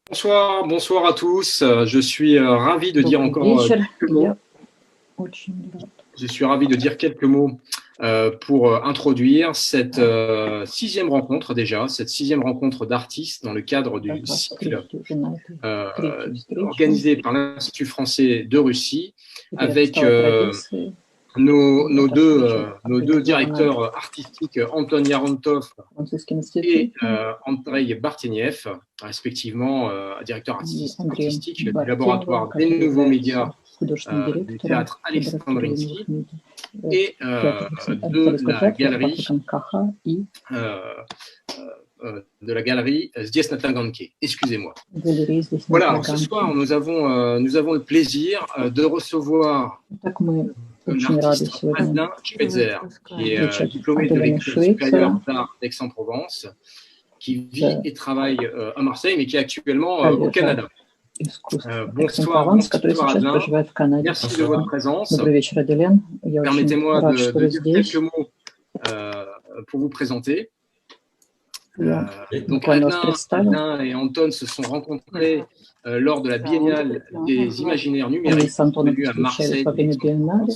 Bonsoir, bonsoir à tous. Je suis ravi de dire Добрый encore вечер. quelques mots. Я очень рад. Je suis ravi de dire quelques mots pour introduire cette sixième rencontre déjà, cette sixième rencontre d'artistes dans le cadre du Рад вас cycle встретить уже на этой третьей встрече. organisé par l'Institut français de Russie Теперь это avec стало традицией. nos Эта deux встреча организована directeurs artistiques, Anton Yarontov французским et институтом Andrei Barteniev, respectivement directeur и artistique Андреем du laboratoire Бартеновым, des который nouveaux médias является художественным du директором théâtre лаборатории Alexandrinsky новых медиа et de Александрийского la театра galerie Патриком Каха и Здесь на Таганке. Excusez-moi. галереи здесь на Voilà, alors ce soir, Таганке. nous avons le plaisir de recevoir Так мы очень рады l'artiste сегодня Adelin Schweitzer, qui est встречать diplômé de Аделину l'école supérieure Швейцера, d'art d'Aix-en-Provence, qui vit et travaille à Marseille, mais qui est actuellement au Canada. искусств Bonsoir, Aix-en-Provence, который bonsoir сейчас Adelin. проживает в Канаде. Merci de votre présence. Добрый вечер, Аделин. Я очень Permettez-moi рад, что de вы dire здесь. quelques mots pour vous présenter. Я Donc буквально вас представил. Adelin et Anton se sont rencontrés lors de la Biennale des imaginaires Они numériques с Антоном tenue à встречались Marseille. во время биеннале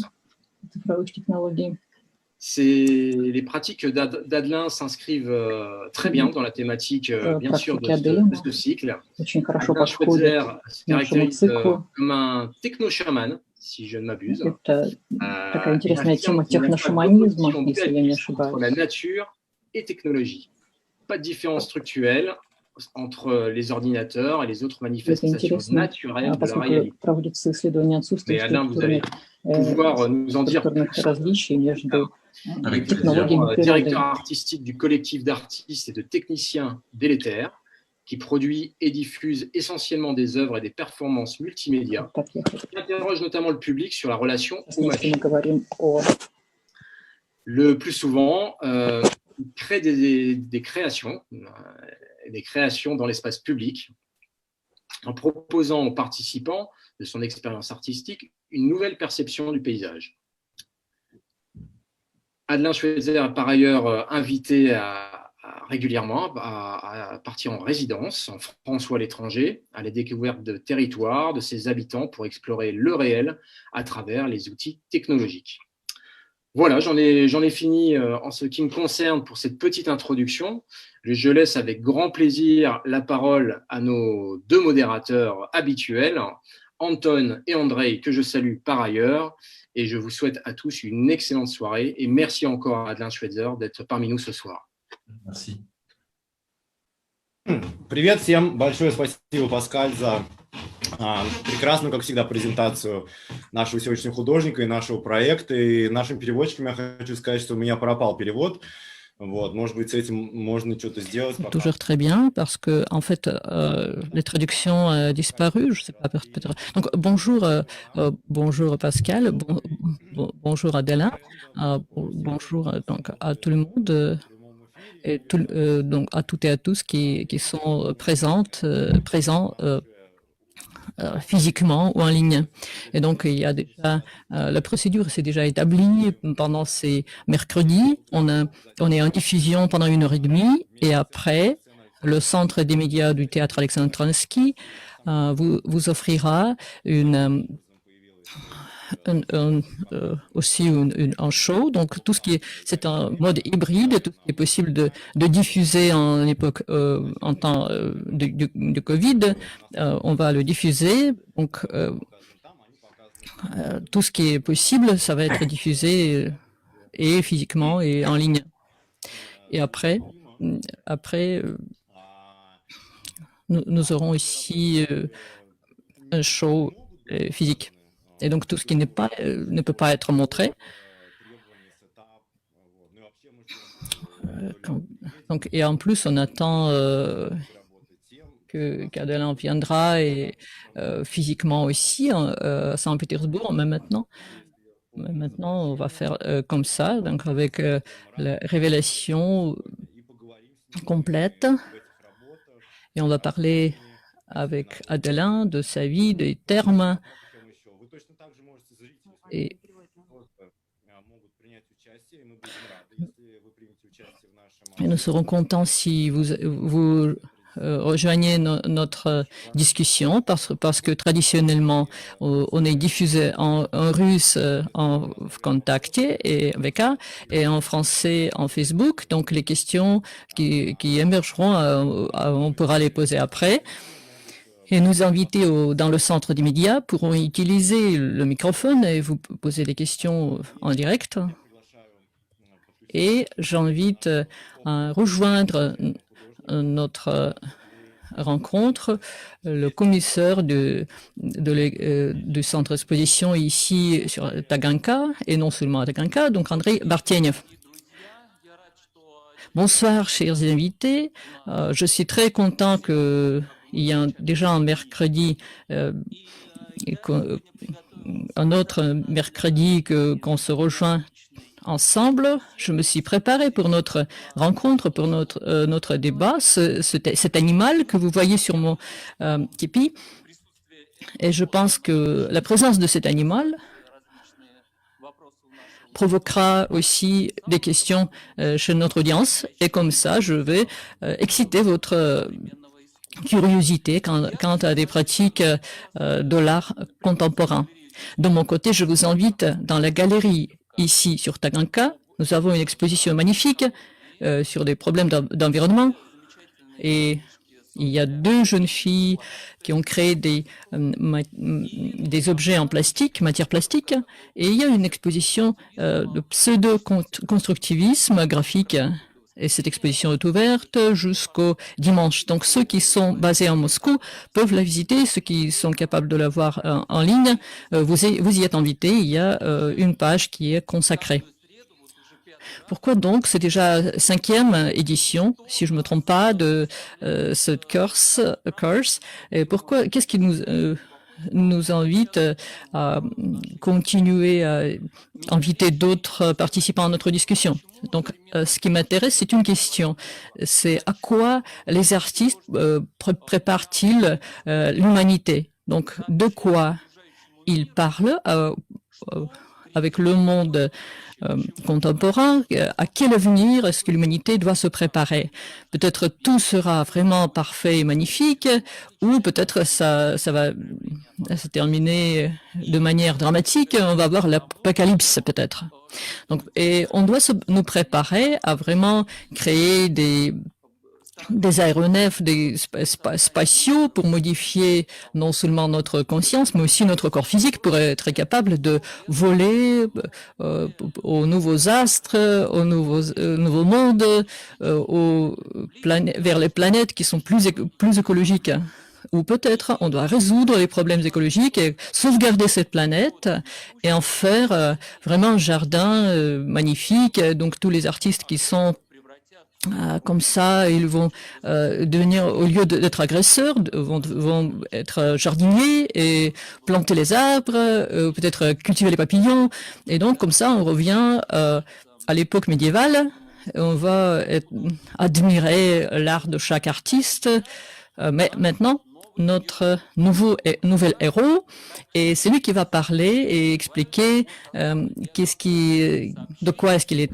цифровых технологий. Les pratiques d'Adelin s'inscrivent très bien dans la thématique, bien sûr, de ce cycle. Очень хорошо Adelin подходят Schweitzer se нашему caractérise циклу. comme un techno-chaman, si je ne m'abuse. Это такая интересная тема техношаманизма, если я не ошибаюсь. Entre la nature et technologie. Pas de différence structurelle entre les ordinateurs et les autres manifestations naturelles de la réalité. Проводится исследование отсутствия структурных различий между технологиями природы. Directeur artistique du collectif d'artistes et de techniciens délétères, qui produit et diffuse essentiellement des œuvres et des performances multimédia, qui interroge notamment le public sur la relation aux machines. Le plus souvent, il crée des créations dans l'espace public, en proposant aux participants de son expérience artistique une nouvelle perception du paysage. Adelin Schweitzer est par ailleurs invité régulièrement à partir en résidence en France ou à l'étranger, à la découverte de territoires, de ses habitants, pour explorer le réel à travers les outils technologiques. Voilà, j'en ai fini en ce qui me concerne pour cette petite introduction. Je laisse avec grand plaisir la parole à nos deux modérateurs habituels, Anton et Andrei, que je salue par ailleurs. Et je vous souhaite à tous une excellente soirée. Et merci encore à Adelin Schweitzer d'être parmi nous ce soir. Merci. Привет всем. Большое спасибо, Паскаль, за прекрасную, как всегда, презентацию нашего сегодняшнего художника и нашего проекта. И нашим переводчикам я хочу сказать, что у меня пропал перевод. Вот, может быть, с этим можно что-то сделать. Toujours très bien, parce que en fait, les traductions ont disparu. Je sais pas, peut-être. Donc bonjour, bonjour Pascal, bonjour Adelin, bonjour donc à tout le monde. Et donc à toutes et à tous qui sont présents physiquement ou en ligne. Et donc il y a déjà la procédure s'est déjà établie pendant ces mercredis. On est en diffusion pendant 1h30 et après le centre des médias du théâtre Alexandrinsky vous offrira aussi un show, donc tout ce qui est, c'est un mode hybride, tout ce qui est possible de diffuser en époque, en temps de Covid, on va le diffuser, donc tout ce qui est possible, ça va être diffusé et physiquement et en ligne. Et après nous aurons ici un show physique. Et donc tout ce qui ne peut pas être montré. Donc, et en plus, on attend qu'Adelin viendra et physiquement aussi à Saint-Pétersbourg, mais maintenant on va faire comme ça, donc avec la révélation complète. Et on va parler avec Adelin de sa vie, des termes. Et nous serons contents si vous rejoignez notre discussion parce que traditionnellement, on est diffusé en russe en Contact et VK et en français en Facebook. Donc, les questions qui émergeront, on pourra les poser après. Et nos invités dans le centre des médias pourront utiliser le microphone et vous poser des questions en direct. Et j'invite à rejoindre notre rencontre le commissaire du centre d'exposition ici sur Taganka, et non seulement à Taganka, donc Andrei Bartienev. Bonsoir, chers invités. Je suis très content qu'il y a déjà un mercredi, un autre mercredi qu'on se rejoint ensemble. Je me suis préparé pour notre rencontre, pour notre débat, cet animal que vous voyez sur mon képi. Et je pense que la présence de cet animal provoquera aussi des questions chez notre audience. Et comme ça, je vais exciter votre curiosité quant à des pratiques de l'art contemporain. De mon côté, je vous invite dans la galerie ici sur Taganka. Nous avons une exposition magnifique sur des problèmes d'environnement. Et il y a 2 jeunes filles qui ont créé des objets en plastique, matière plastique. Et il y a une exposition de pseudo-constructivisme graphique. Et cette exposition est ouverte jusqu'au dimanche. Donc, ceux qui sont basés en Moscou peuvent la visiter. Ceux qui sont capables de la voir en ligne, vous y êtes invités. Il y a une page qui est consacrée. Pourquoi donc? C'est déjà 5e édition, si je ne me trompe pas, de cette course. Et pourquoi? Qu'est-ce qui nous invite à continuer à inviter d'autres participants à notre discussion? Donc, ce qui m'intéresse, c'est une question. C'est à quoi les artistes préparent-ils l'humanité? Donc, de quoi ils parlent avec le monde contemporain, à quel avenir est-ce que l'humanité doit se préparer? Peut-être tout sera vraiment parfait et magnifique, ou peut-être ça va se terminer de manière dramatique, on va voir l'apocalypse peut-être. Donc, et on doit nous préparer à vraiment créer des aéronefs, des spatiaux pour modifier non seulement notre conscience, mais aussi notre corps physique pour être capable de voler aux nouveaux astres, aux nouveaux mondes, vers les planètes qui sont plus écologiques. Ou peut-être on doit résoudre les problèmes écologiques et sauvegarder cette planète et en faire vraiment un jardin magnifique. Donc tous les artistes qui sont comme ça, ils vont devenir, au lieu d'être agresseurs, vont être jardiniers et planter les arbres, peut-être cultiver les papillons. Et donc, comme ça, on revient à l'époque médiévale. On va admirer l'art de chaque artiste. Mais maintenant, notre nouvel héros, et c'est lui qui va parler et expliquer de quoi est-ce qu'il est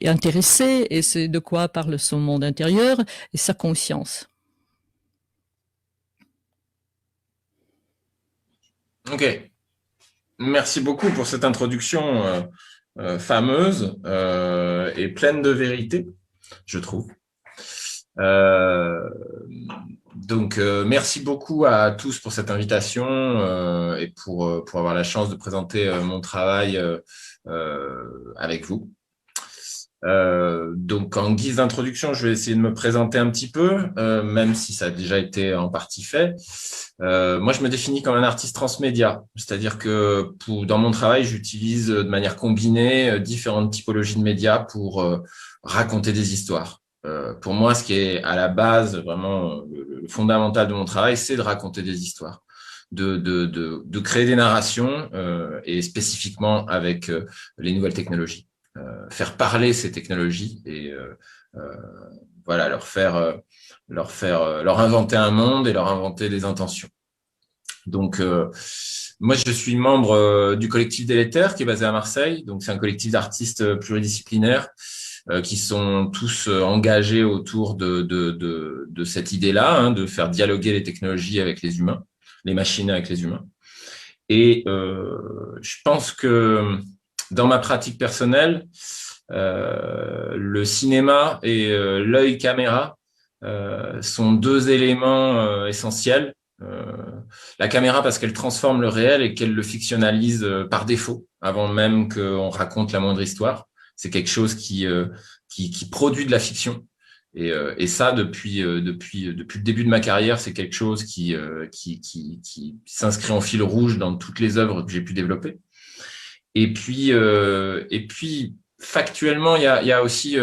intéressé et c'est de quoi parle son monde intérieur et sa conscience. Ok. Merci beaucoup pour cette introduction fameuse et pleine de vérité, je trouve. Donc, merci beaucoup à tous pour cette invitation et pour avoir la chance de présenter mon travail avec vous. Donc, en guise d'introduction, je vais essayer de me présenter un petit peu, même si ça a déjà été en partie fait. Moi, je me définis comme un artiste transmédia, c'est-à-dire que dans mon travail, j'utilise de manière combinée différentes typologies de médias pour raconter des histoires. Pour moi, ce qui est à la base, vraiment le fondamental de mon travail, c'est de raconter des histoires, de créer des narrations et spécifiquement avec les nouvelles technologies. Faire parler ces technologies et voilà, leur inventer un monde et leur inventer des intentions. Donc, moi, je suis membre du collectif Délétère qui est basé à Marseille. Donc, c'est un collectif d'artistes pluridisciplinaires qui sont tous engagés autour de cette idée-là, hein, de faire dialoguer les technologies avec les humains, les machines avec les humains. Et je pense que dans ma pratique personnelle, le cinéma et l'œil caméra sont deux éléments essentiels. La caméra parce qu'elle transforme le réel et qu'elle le fictionnalise par défaut, avant même qu'on raconte la moindre histoire. C'est quelque chose qui produit de la fiction. Et ça, depuis le début de ma carrière, c'est quelque chose qui s'inscrit en fil rouge dans toutes les œuvres que j'ai pu développer. Et puis factuellement, il y a aussi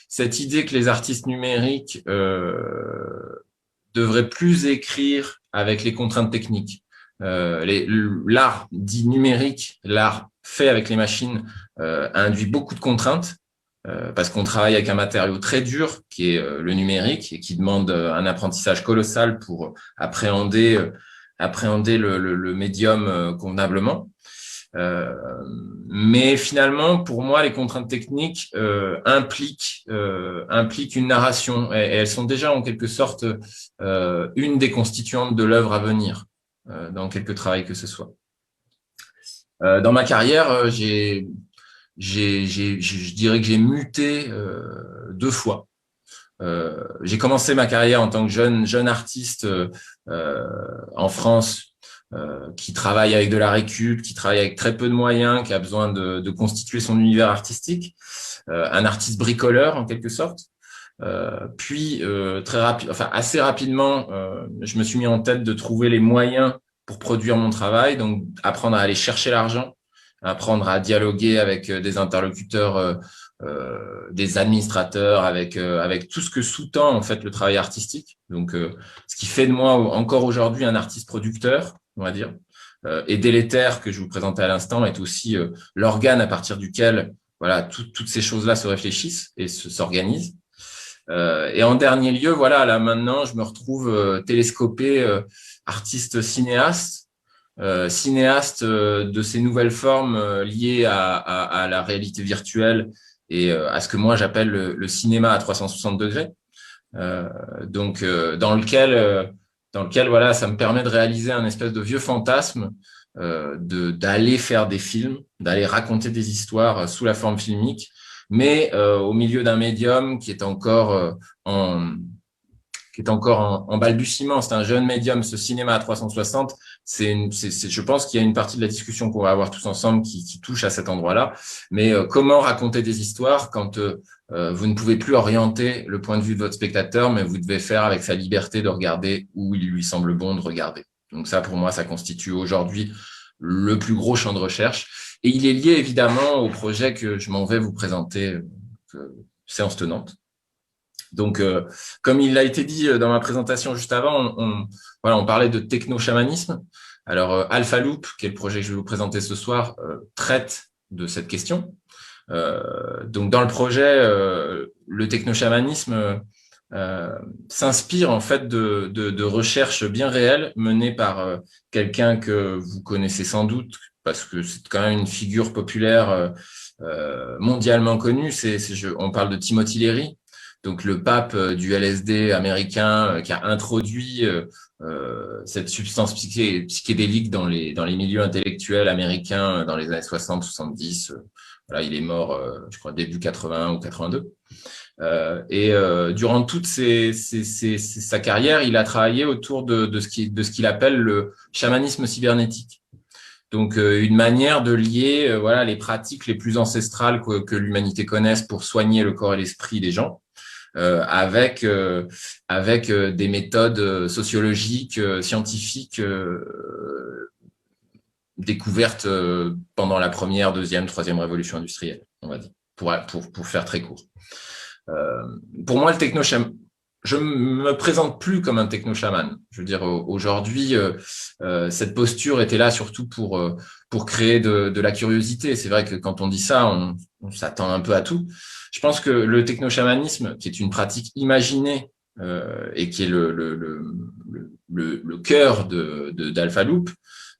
cette idée que les artistes numériques devraient plus écrire avec les contraintes techniques. L'art dit numérique, l'art fait avec les machines, induit beaucoup de contraintes parce qu'on travaille avec un matériau très dur qui est le numérique et qui demande un apprentissage colossal pour appréhender le médium convenablement. Mais finalement, pour moi, les contraintes techniques impliquent une narration et elles sont déjà en quelque sorte une des constituantes de l'œuvre à venir dans quelque travail que ce soit. Dans ma carrière, je dirais que j'ai muté 2 fois. J'ai commencé ma carrière en tant que jeune artiste en France, qui travaille avec de la récup, qui travaille avec très peu de moyens, qui a besoin de constituer son univers artistique, un artiste bricoleur en quelque sorte. Puis assez rapidement, je me suis mis en tête de trouver les moyens pour produire mon travail, donc apprendre à aller chercher l'argent, apprendre à dialoguer avec des interlocuteurs, des administrateurs, avec tout ce que sous-tend en fait le travail artistique. Donc, ce qui fait de moi encore aujourd'hui un artiste producteur, on va dire. Et Délétère, que je vous présentais à l'instant, est aussi l'organe à partir duquel voilà toutes ces choses-là se réfléchissent et s'organisent. Et en dernier lieu, voilà, là maintenant, je me retrouve télescopé, artiste cinéaste, de ces nouvelles formes liées à la réalité virtuelle et à ce que moi j'appelle le cinéma à 360 degrés. Donc dans lequel voilà, ça me permet de réaliser un espèce de vieux fantasme d'aller faire des films, d'aller raconter des histoires sous la forme filmique, mais au milieu d'un médium qui est encore en balbutiement. C'est un jeune médium, ce cinéma à 360. Je pense qu'il y a une partie de la discussion qu'on va avoir tous ensemble qui touche à cet endroit-là. Mais comment raconter des histoires quand vous ne pouvez plus orienter le point de vue de votre spectateur, mais vous devez faire avec sa liberté de regarder où il lui semble bon de regarder. Donc ça, pour moi, ça constitue aujourd'hui le plus gros champ de recherche. Et il est lié évidemment au projet que je m'en vais vous présenter, séance tenante. Donc, comme il a été dit dans ma présentation juste avant, on parlait de techno-chamanisme. Alors, Alpha Loop, qui est le projet que je vais vous présenter ce soir, traite de cette question. Donc, dans le projet, le techno-chamanisme s'inspire en fait de recherches bien réelles menées par quelqu'un que vous connaissez sans doute, parce que c'est quand même une figure populaire mondialement connue. On parle de Timothy Leary. Donc le pape du LSD américain qui a introduit cette substance psychédélique dans les milieux intellectuels américains dans les années 60-70. Voilà, il est mort, je crois, début 81 ou 82. Et durant toute sa carrière, il a travaillé autour de ce qu'il appelle le chamanisme cybernétique. Donc une manière de lier voilà les pratiques les plus ancestrales que l'humanité connaisse pour soigner le corps et l'esprit des gens. Avec des méthodes sociologiques, scientifiques découvertes pendant la première, deuxième, troisième révolution industrielle, on va dire, pour faire très court. Pour moi, le techno-chaman, je me présente plus comme un techno-chaman. Je veux dire, aujourd'hui, cette posture était là surtout pour créer de la curiosité. C'est vrai que quand on dit ça, on s'attend un peu à tout. Je pense que le techno-chamanisme, qui est une pratique imaginée et qui est le cœur d'Alpha Loop,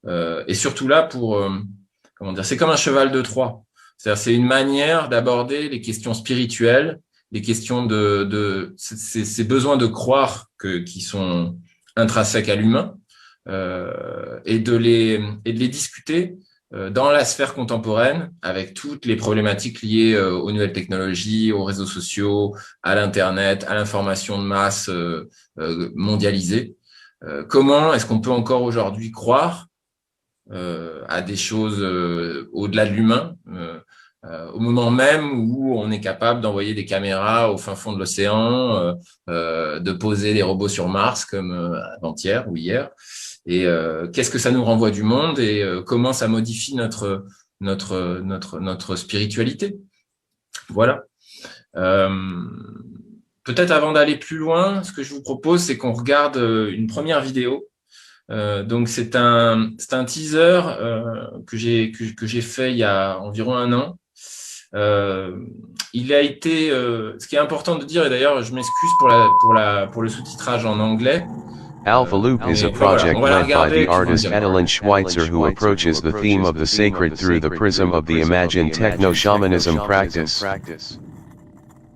Et surtout là, comment dire, c'est comme un cheval de Troie. C'est-à-dire, c'est une manière d'aborder les questions spirituelles, les questions de ces besoins de croire qui sont intrinsèques à l'humain, et de les discuter dans la sphère contemporaine avec toutes les problématiques liées aux nouvelles technologies, aux réseaux sociaux, à l'Internet, à l'information de masse mondialisée. Comment est-ce qu'on peut encore aujourd'hui croire à des choses au-delà de l'humain, au moment même où on est capable d'envoyer des caméras au fin fond de l'océan, de poser des robots sur Mars comme avant-hier ou hier. Et qu'est-ce que ça nous renvoie du monde et comment ça modifie notre spiritualité. Voilà. Peut-être avant d'aller plus loin, ce que je vous propose, c'est qu'on regarde une première vidéo. Donc c'est un teaser que j'ai fait il y a environ 1 an. Il a été, ce qui est important de dire, et d'ailleurs je m'excuse pour le sous-titrage en anglais. Alpha Loop is a project led by the artist Adelin Schweitzer, who approaches the theme of the sacred through the prism of the imagined techno-shamanism practice.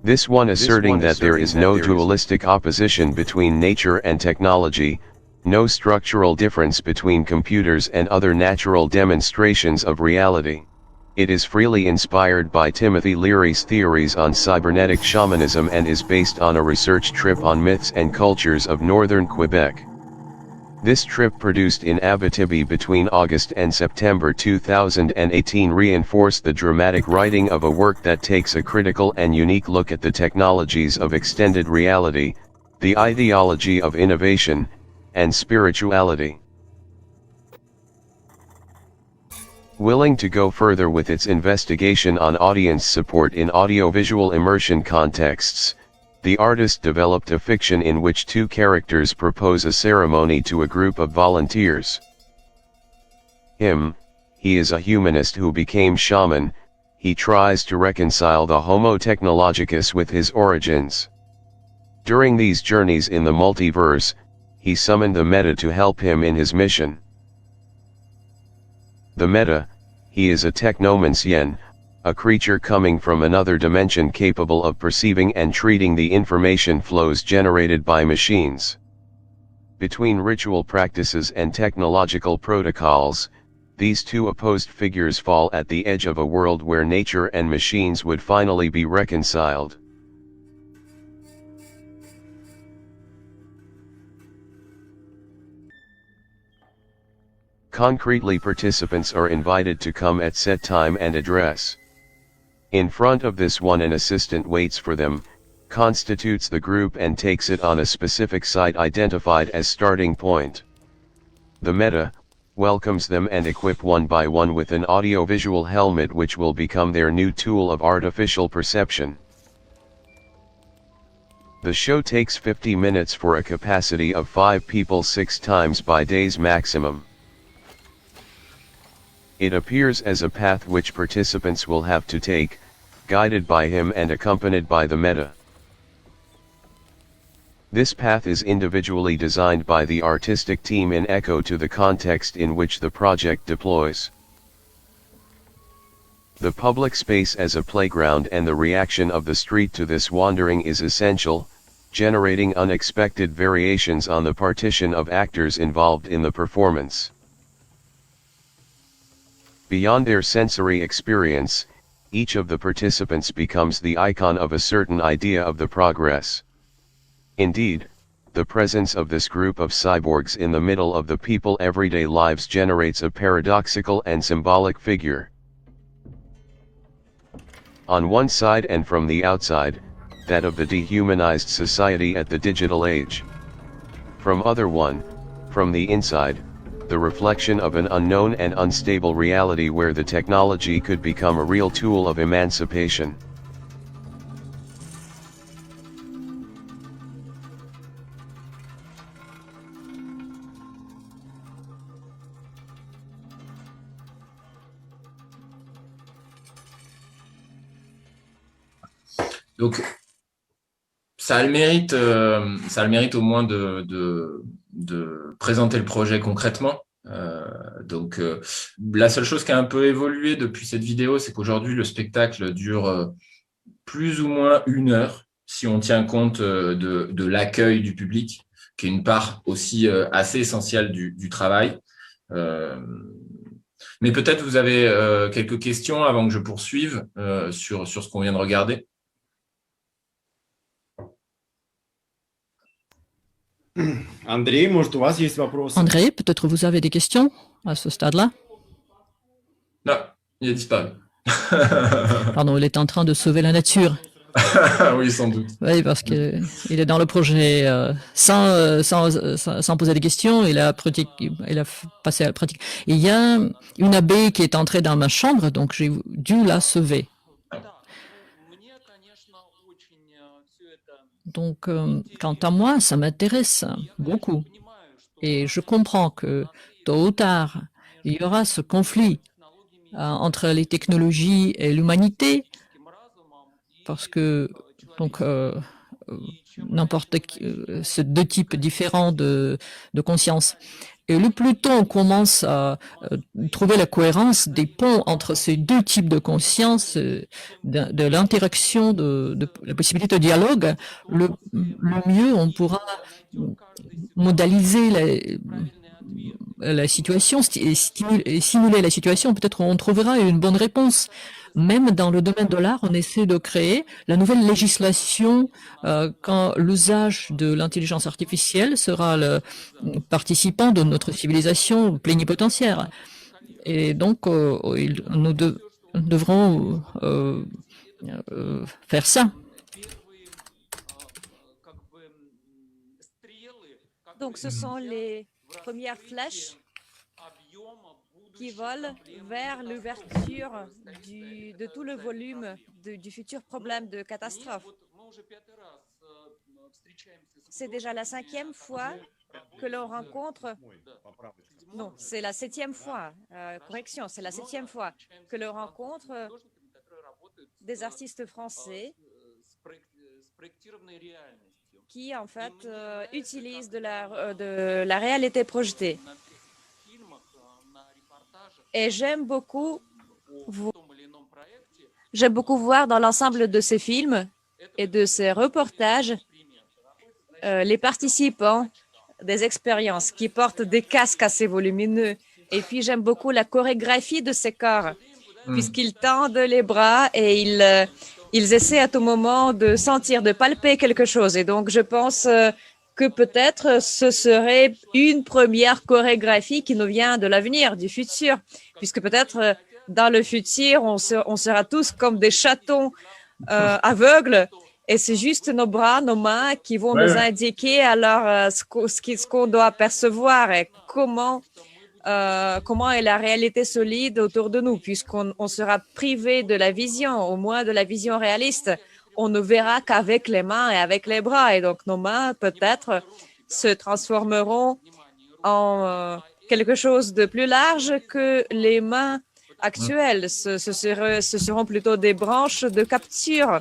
This one asserting that there is no dualistic opposition between nature and technology, no structural difference between computers and other natural demonstrations of reality. It is freely inspired by Timothy Leary's theories on cybernetic shamanism and is based on a research trip on myths and cultures of northern Quebec. This trip, produced in Abitibi between August and September 2018, reinforced the dramatic writing of a work that takes a critical and unique look at the technologies of extended reality, the ideology of innovation, and spirituality. Willing to go further with its investigation on audience support in audiovisual immersion contexts, the artist developed a fiction in which 2 characters propose a ceremony to a group of volunteers. He is a humanist who became shaman. He tries to reconcile the Homo technologicus with his origins. During these journeys in the multiverse, he summoned the Meta to help him in his mission. The Meta, he is a technomancien, a creature coming from another dimension capable of perceiving and treating the information flows generated by machines. Between ritual practices and technological protocols, these 2 opposed figures fall at the edge of a world where nature and machines would finally be reconciled. Concretely, participants are invited to come at set time and address. In front of this one, an assistant waits for them, constitutes the group and takes it on a specific site identified as starting point. The Meta welcomes them and equip one by one with an audiovisual helmet which will become their new tool of artificial perception. The show takes 50 minutes for a capacity of 5 people 6 times by day's maximum. It appears as a path which participants will have to take, guided by him and accompanied by the Meta. This path is individually designed by the artistic team in echo to the context in which the project deploys. The public space as a playground and the reaction of the street to this wandering is essential, generating unexpected variations on the partition of actors involved in the performance. Beyond their sensory experience, each of the participants becomes the icon of a certain idea of the progress. Indeed, the presence of this group of cyborgs in the middle of the people's everyday lives generates a paradoxical and symbolic figure. On one side and from the outside, that of the dehumanized society at the digital age. From other one, from the inside, the reflection of an unknown and unstable reality where the technology could become a real tool of emancipation. Donc, ça a le mérite au moins de présenter le projet concrètement. Donc, la seule chose qui a un peu évolué depuis cette vidéo, c'est qu'aujourd'hui, le spectacle dure plus ou moins 1 heure, si on tient compte de l'accueil du public, qui est une part aussi assez essentielle du travail. Mais peut-être vous avez quelques questions avant que je poursuive sur ce qu'on vient de regarder. André, может, у вас есть вопросы? André, peut-être vous avez des questions à ce stade-là? Non, il a disparu. Pardon, il est en train de sauver la nature. Oui, sans doute. Oui, parce qu'il est dans le projet sans poser des questions. Il a passé à la pratique. Il y a une abeille qui est entrée dans ma chambre, donc j'ai dû la sauver. Donc, quant à moi, ça m'intéresse beaucoup. Et je comprends que tôt ou tard, il y aura ce conflit entre les technologies et l'humanité, parce que donc ces deux types différents de conscience. Et le plus tôt on commence à trouver la cohérence des ponts entre ces deux types de conscience, de l'interaction, de la possibilité de dialogue, le mieux on pourra modéliser la situation et simuler la situation. Peut-être on trouvera une bonne réponse. Même dans le domaine de l'art, on essaie de créer la nouvelle législation quand l'usage de l'intelligence artificielle sera le participant de notre civilisation plénipotentiaire. Et donc, nous devrons faire ça. Donc, ce sont les premières flèches qui volent vers l'ouverture de tout le volume du futur problème de catastrophe. C'est déjà la 5e fois que l'on rencontre, non, c'est la 7e fois, correction, c'est la 7e fois que l'on rencontre des artistes français qui, en fait, utilisent de la réalité projetée. Et j'aime beaucoup voir dans l'ensemble de ces films et de ces reportages les participants des expériences qui portent des casques assez volumineux. Et puis, j'aime beaucoup la chorégraphie de ces corps, puisqu'ils tendent les bras et ils essaient à tout moment de sentir, de palper quelque chose. Et donc, je pense que peut-être ce serait une première chorégraphie qui nous vient de l'avenir, du futur, puisque peut-être dans le futur, on sera tous comme des chatons aveugles, et c'est juste nos bras, nos mains qui vont nous indiquer alors ce qu'on doit percevoir et comment est la réalité solide autour de nous, puisqu'on sera privé de la vision, au moins de la vision réaliste. On ne verra qu'avec les mains et avec les bras. Et donc, nos mains, peut-être, se transformeront en quelque chose de plus large que les mains actuelles. Ce seront plutôt des branches de capture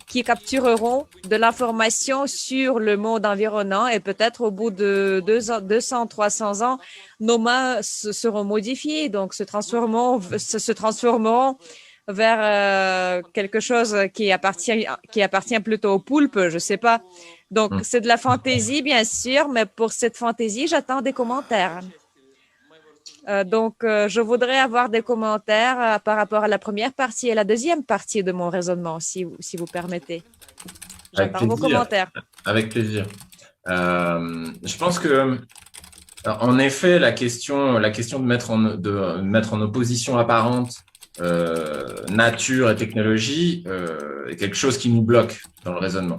qui captureront de l'information sur le monde environnant. Et peut-être au bout de 200, 300 ans, nos mains seront modifiées, donc se transformeront vers quelque chose qui appartient plutôt au poulpe, je ne sais pas. Donc, c'est de la fantaisie, bien sûr, mais pour cette fantaisie, j'attends des commentaires. Donc, je voudrais avoir des commentaires par rapport à la première partie et la deuxième partie de mon raisonnement, si vous permettez. J'attends vos commentaires. Avec plaisir. Je pense que, en effet, la question de mettre en opposition apparente nature et technologie est quelque chose qui nous bloque dans le raisonnement.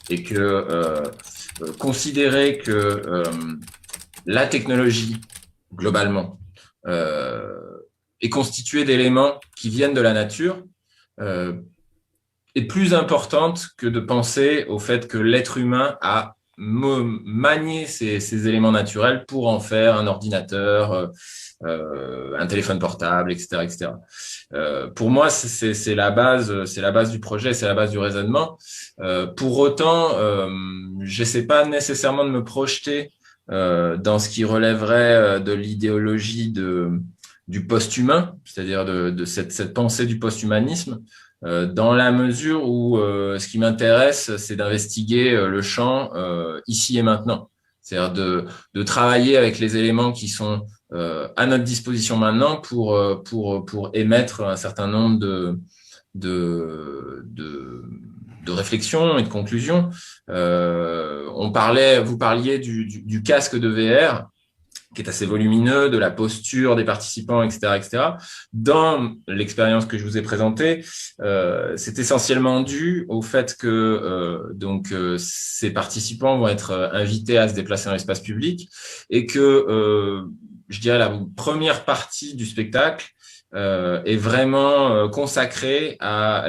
Et que considérer que la technologie, globalement, est constituée d'éléments qui viennent de la nature est plus importante que de penser au fait que l'être humain a manié ces éléments naturels pour en faire un ordinateur, un téléphone portable, etc., etc. Pour moi, c'est la base du projet, c'est la base du raisonnement. Pour autant, j'essaie pas nécessairement de me projeter dans ce qui relèverait de l'idéologie du post-humain, c'est-à-dire de cette pensée du post-humanisme, dans la mesure où ce qui m'intéresse, c'est d'investiguer le champ ici et maintenant. C'est-à-dire de travailler avec les éléments qui sont à notre disposition maintenant pour émettre un certain nombre de réflexions et de conclusions. Vous parliez du casque de VR, qui est assez volumineux, de la posture des participants, etc., etc. Dans l'expérience que je vous ai présentée, c'est essentiellement dû au fait que ces participants vont être invités à se déplacer dans l'espace public et que, je dirais, la première partie du spectacle est vraiment consacrée à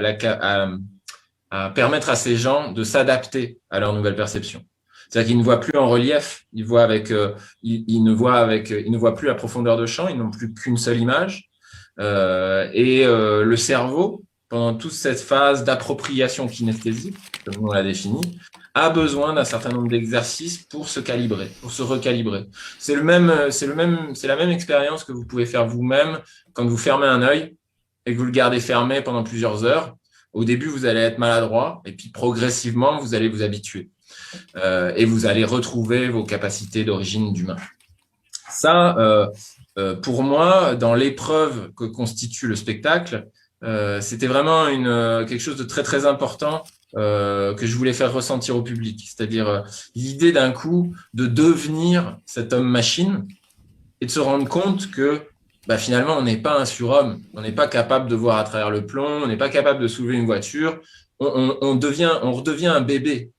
permettre à ces gens de s'adapter à leur nouvelle perception. C'est-à-dire qu'ils ne voient plus en relief, ils ne voient plus à profondeur de champ, ils n'ont plus qu'une seule image. Le cerveau, pendant toute cette phase d'appropriation kinesthésique, comme on l'a défini, a besoin d'un certain nombre d'exercices pour se calibrer, pour se recalibrer. C'est la même expérience que vous pouvez faire vous-même quand vous fermez un œil et que vous le gardez fermé pendant plusieurs heures. Au début, vous allez être maladroit et puis progressivement, vous allez vous habituer. Et vous allez retrouver vos capacités d'origine d'humain. Ça, pour moi, dans l'épreuve que constitue le spectacle, c'était vraiment quelque chose de très très important que je voulais faire ressentir au public. C'est-à-dire l'idée d'un coup de devenir cet homme-machine et de se rendre compte que finalement, on n'est pas un surhomme, on n'est pas capable de voir à travers le plomb, on n'est pas capable de soulever une voiture, on redevient un bébé.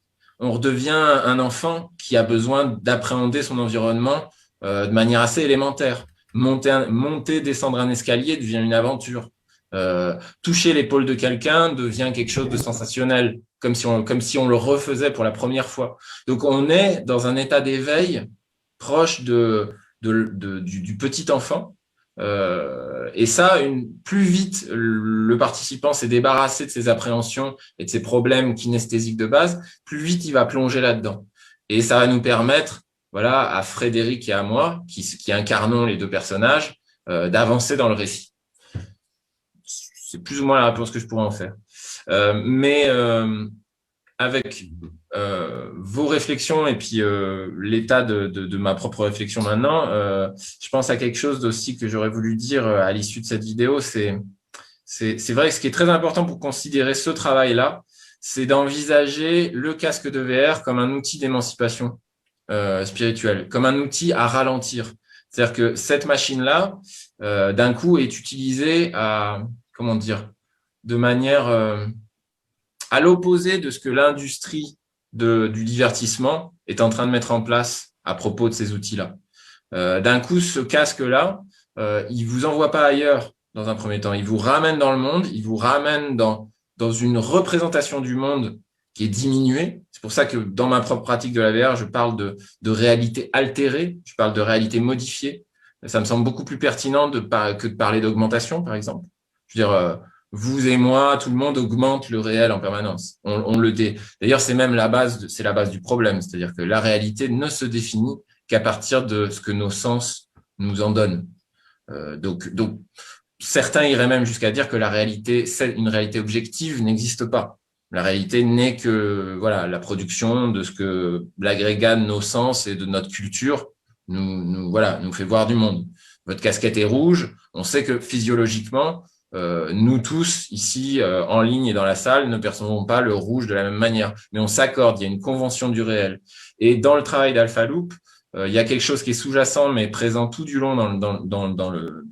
On redevient un enfant qui a besoin d'appréhender son environnement de manière assez élémentaire. Monter, descendre un escalier devient une aventure. Toucher l'épaule de quelqu'un devient quelque chose de sensationnel, comme si on le refaisait pour la première fois. Donc, on est dans un état d'éveil proche du petit enfant. Et ça, plus vite le participant s'est débarrassé de ses appréhensions et de ses problèmes kinesthésiques de base, plus vite il va plonger là-dedans. Et ça va nous permettre, voilà, à Frédéric et à moi, qui incarnons les deux personnages, d'avancer dans le récit. C'est plus ou moins la réponse que je pourrais en faire. Avec vos réflexions et puis l'état de ma propre réflexion maintenant, je pense à quelque chose aussi que j'aurais voulu dire à l'issue de cette vidéo. C'est vrai que ce qui est très important pour considérer ce travail-là, c'est d'envisager le casque de VR comme un outil d'émancipation spirituelle, comme un outil à ralentir. C'est-à-dire que cette machine-là, d'un coup, est utilisée de manière à l'opposé de ce que l'industrie du divertissement est en train de mettre en place à propos de ces outils-là. D'un coup, ce casque-là, il vous envoie pas ailleurs dans un premier temps. Il vous ramène dans le monde, il vous ramène dans une représentation du monde qui est diminuée. C'est pour ça que dans ma propre pratique de la VR, je parle de réalité altérée, je parle de réalité modifiée. Ça me semble beaucoup plus pertinent que de parler d'augmentation, par exemple. Je veux dire, vous et moi, tout le monde augmente le réel en permanence. D'ailleurs, c'est même la base du problème. C'est-à-dire que la réalité ne se définit qu'à partir de ce que nos sens nous en donnent. Donc, certains iraient même jusqu'à dire que une réalité objective n'existe pas. La réalité n'est que, voilà, la production de ce que l'agrégat de nos sens et de notre culture nous fait voir du monde. Votre casquette est rouge. On sait que physiologiquement, nous tous ici en ligne et dans la salle ne percevons pas le rouge de la même manière, mais on s'accorde, il y a une convention du réel. Et dans le travail d'Alpha Loop, il y a quelque chose qui est sous-jacent mais présent tout du long dans le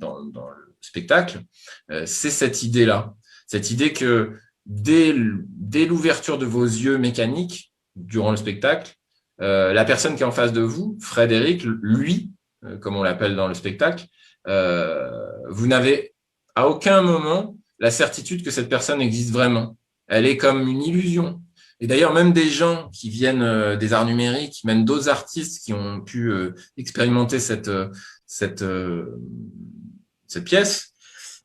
spectacle, c'est cette idée-là, cette idée que dès l'ouverture de vos yeux mécaniques durant le spectacle, la personne qui est en face de vous, Frédéric, lui, comme on l'appelle dans le spectacle, vous n'avez à aucun moment la certitude que cette personne existe vraiment. Elle est comme une illusion. Et d'ailleurs, même des gens qui viennent des arts numériques, même d'autres artistes qui ont pu expérimenter cette pièce,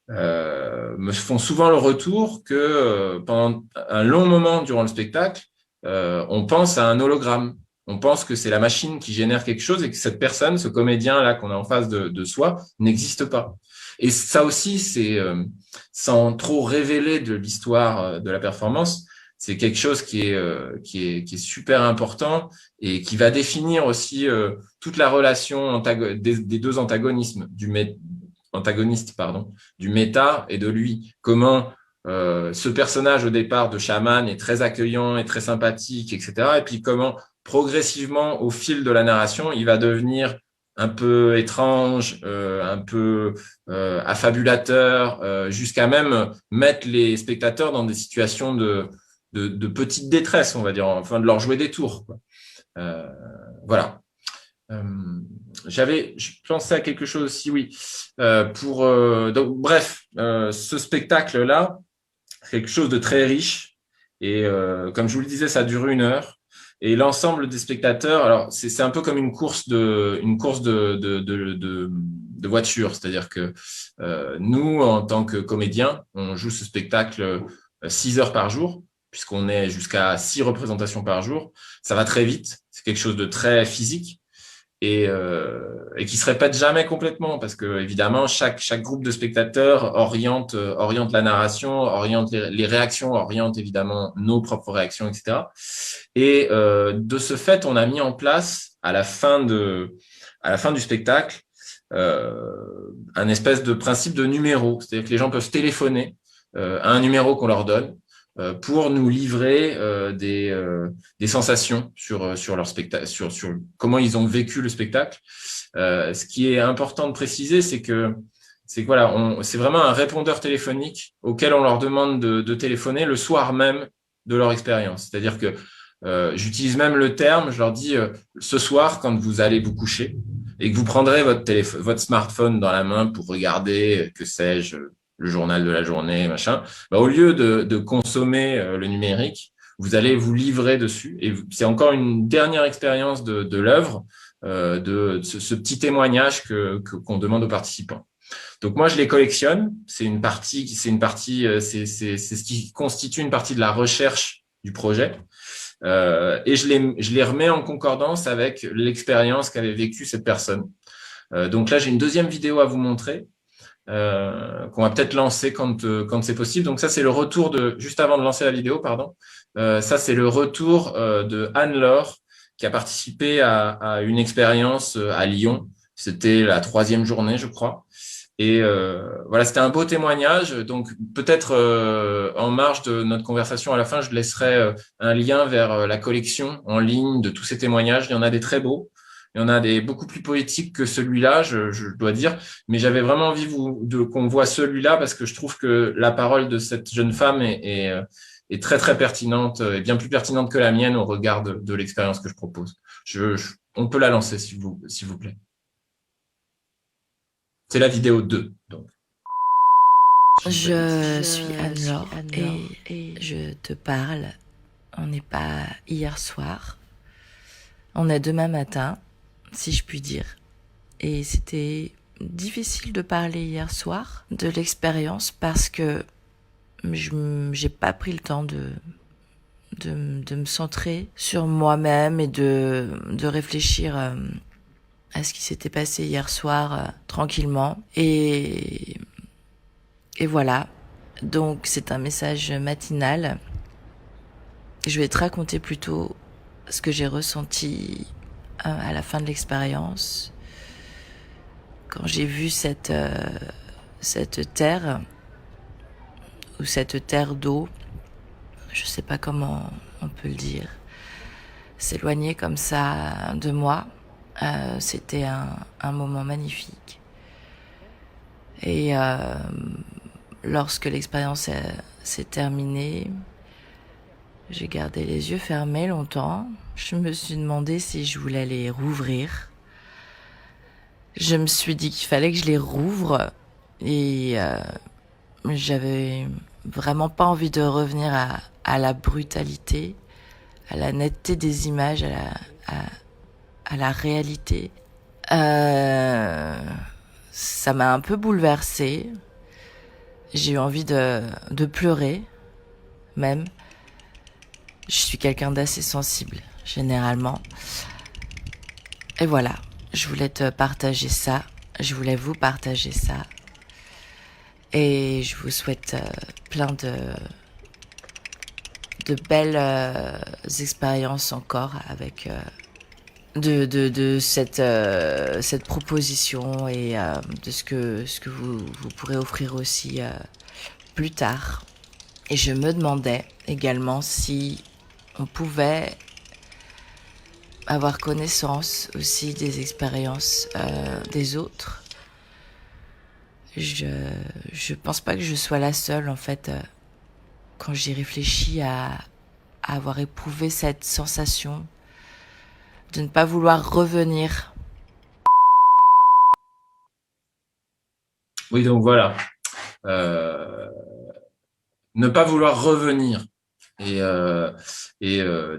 me font souvent le retour que pendant un long moment durant le spectacle, on pense à un hologramme. On pense que c'est la machine qui génère quelque chose et que cette personne, ce comédien-là qu'on a en face de soi, n'existe pas. Et ça aussi, c'est sans trop révéler de l'histoire de la performance, c'est quelque chose qui est super important et qui va définir aussi toute la relation des deux antagonistes, du méta et de lui. Comment ce personnage au départ de chaman est très accueillant et très sympathique, etc. Et puis comment progressivement, au fil de la narration, il va devenir un peu étrange, un peu affabulateur, jusqu'à même mettre les spectateurs dans des situations de petite détresse, on va dire, enfin de leur jouer des tours, quoi. Voilà. Je pensais à quelque chose aussi, oui. Donc, bref, ce spectacle-là, c'est quelque chose de très riche. Et comme je vous le disais, ça dure 1 heure. Et l'ensemble des spectateurs, alors c'est un peu comme une course de voiture, c'est-à-dire que nous, en tant que comédiens, on joue ce spectacle 6 heures par jour, puisqu'on est jusqu'à 6 représentations par jour. Ça va très vite, c'est quelque chose de très physique et qui se répète jamais complètement, parce que évidemment chaque groupe de spectateurs oriente la narration, oriente les réactions, oriente évidemment nos propres réactions, etc. Et de ce fait, on a mis en place à la fin du spectacle un espèce de principe de numéro, c'est-à-dire que les gens peuvent téléphoner à un numéro qu'on leur donne pour nous livrer des sensations sur leur spectacle, sur comment ils ont vécu le spectacle. Ce qui est important de préciser, c'est que voilà, c'est vraiment un répondeur téléphonique auquel on leur demande de téléphoner le soir même de leur expérience. C'est-à-dire que j'utilise même le terme, je leur dis ce soir, quand vous allez vous coucher et que vous prendrez votre smartphone dans la main pour regarder, que sais-je, le journal de la journée, machin, au lieu de consommer le numérique, vous allez vous livrer dessus. Et c'est encore une dernière expérience de l'œuvre, de ce petit témoignage qu'on demande aux participants. Donc moi, je les collectionne. C'est ce qui constitue une partie de la recherche du projet. Et je les remets en concordance avec l'expérience qu'avait vécue cette personne. Donc là, j'ai une deuxième vidéo à vous montrer. Qu'on va peut-être lancer quand c'est possible. Donc ça, c'est le retour juste avant de lancer la vidéo, pardon. Ça, c'est le retour de Anne-Laure, qui a participé à une expérience à Lyon. C'était la 3e journée, je crois. Et voilà, c'était un beau témoignage. Donc peut-être en marge de notre conversation à la fin, je laisserai un lien vers la collection en ligne de tous ces témoignages. Il y en a des très beaux. Il y en a des beaucoup plus poétiques que celui-là, je dois dire. Mais j'avais vraiment envie qu'on voit celui-là, parce que je trouve que la parole de cette jeune femme est très, très pertinente, et bien plus pertinente que la mienne au regard de l'expérience que je propose. On peut la lancer, s'il vous plaît. C'est la vidéo 2. Donc. Je suis Anne-Laure et je te parle. On n'est pas hier soir. On est demain matin, si je puis dire. Et c'était difficile de parler hier soir de l'expérience parce que j'ai pas pris le temps de me centrer sur moi-même et de réfléchir à ce qui s'était passé hier soir tranquillement. Et voilà. Donc c'est un message matinal. Je vais te raconter plutôt ce que j'ai ressenti à la fin de l'expérience, quand j'ai vu cette terre, ou cette terre d'eau, je sais pas comment on peut le dire, s'éloigner comme ça de moi. C'était un moment magnifique. Et lorsque l'expérience s'est terminée, j'ai gardé les yeux fermés longtemps. Je me suis demandé si je voulais les rouvrir. Je me suis dit qu'il fallait que je les rouvre. Et j'avais vraiment pas envie de revenir à la brutalité, à la netteté des images, à la réalité. Ça m'a un peu bouleversée. J'ai eu envie de pleurer, même. Je suis quelqu'un d'assez sensible. généralement. Et voilà, je voulais te partager ça, je voulais vous partager ça. Et je vous souhaite plein de belles expériences encore avec de cette proposition et de ce que vous pourrez offrir aussi plus tard. Et je me demandais également si on pouvait avoir connaissance aussi des expériences des autres. Je pense pas que je sois la seule en fait quand j'y réfléchis à avoir éprouvé cette sensation de ne pas vouloir revenir. Oui, donc voilà. Ne pas vouloir revenir. Et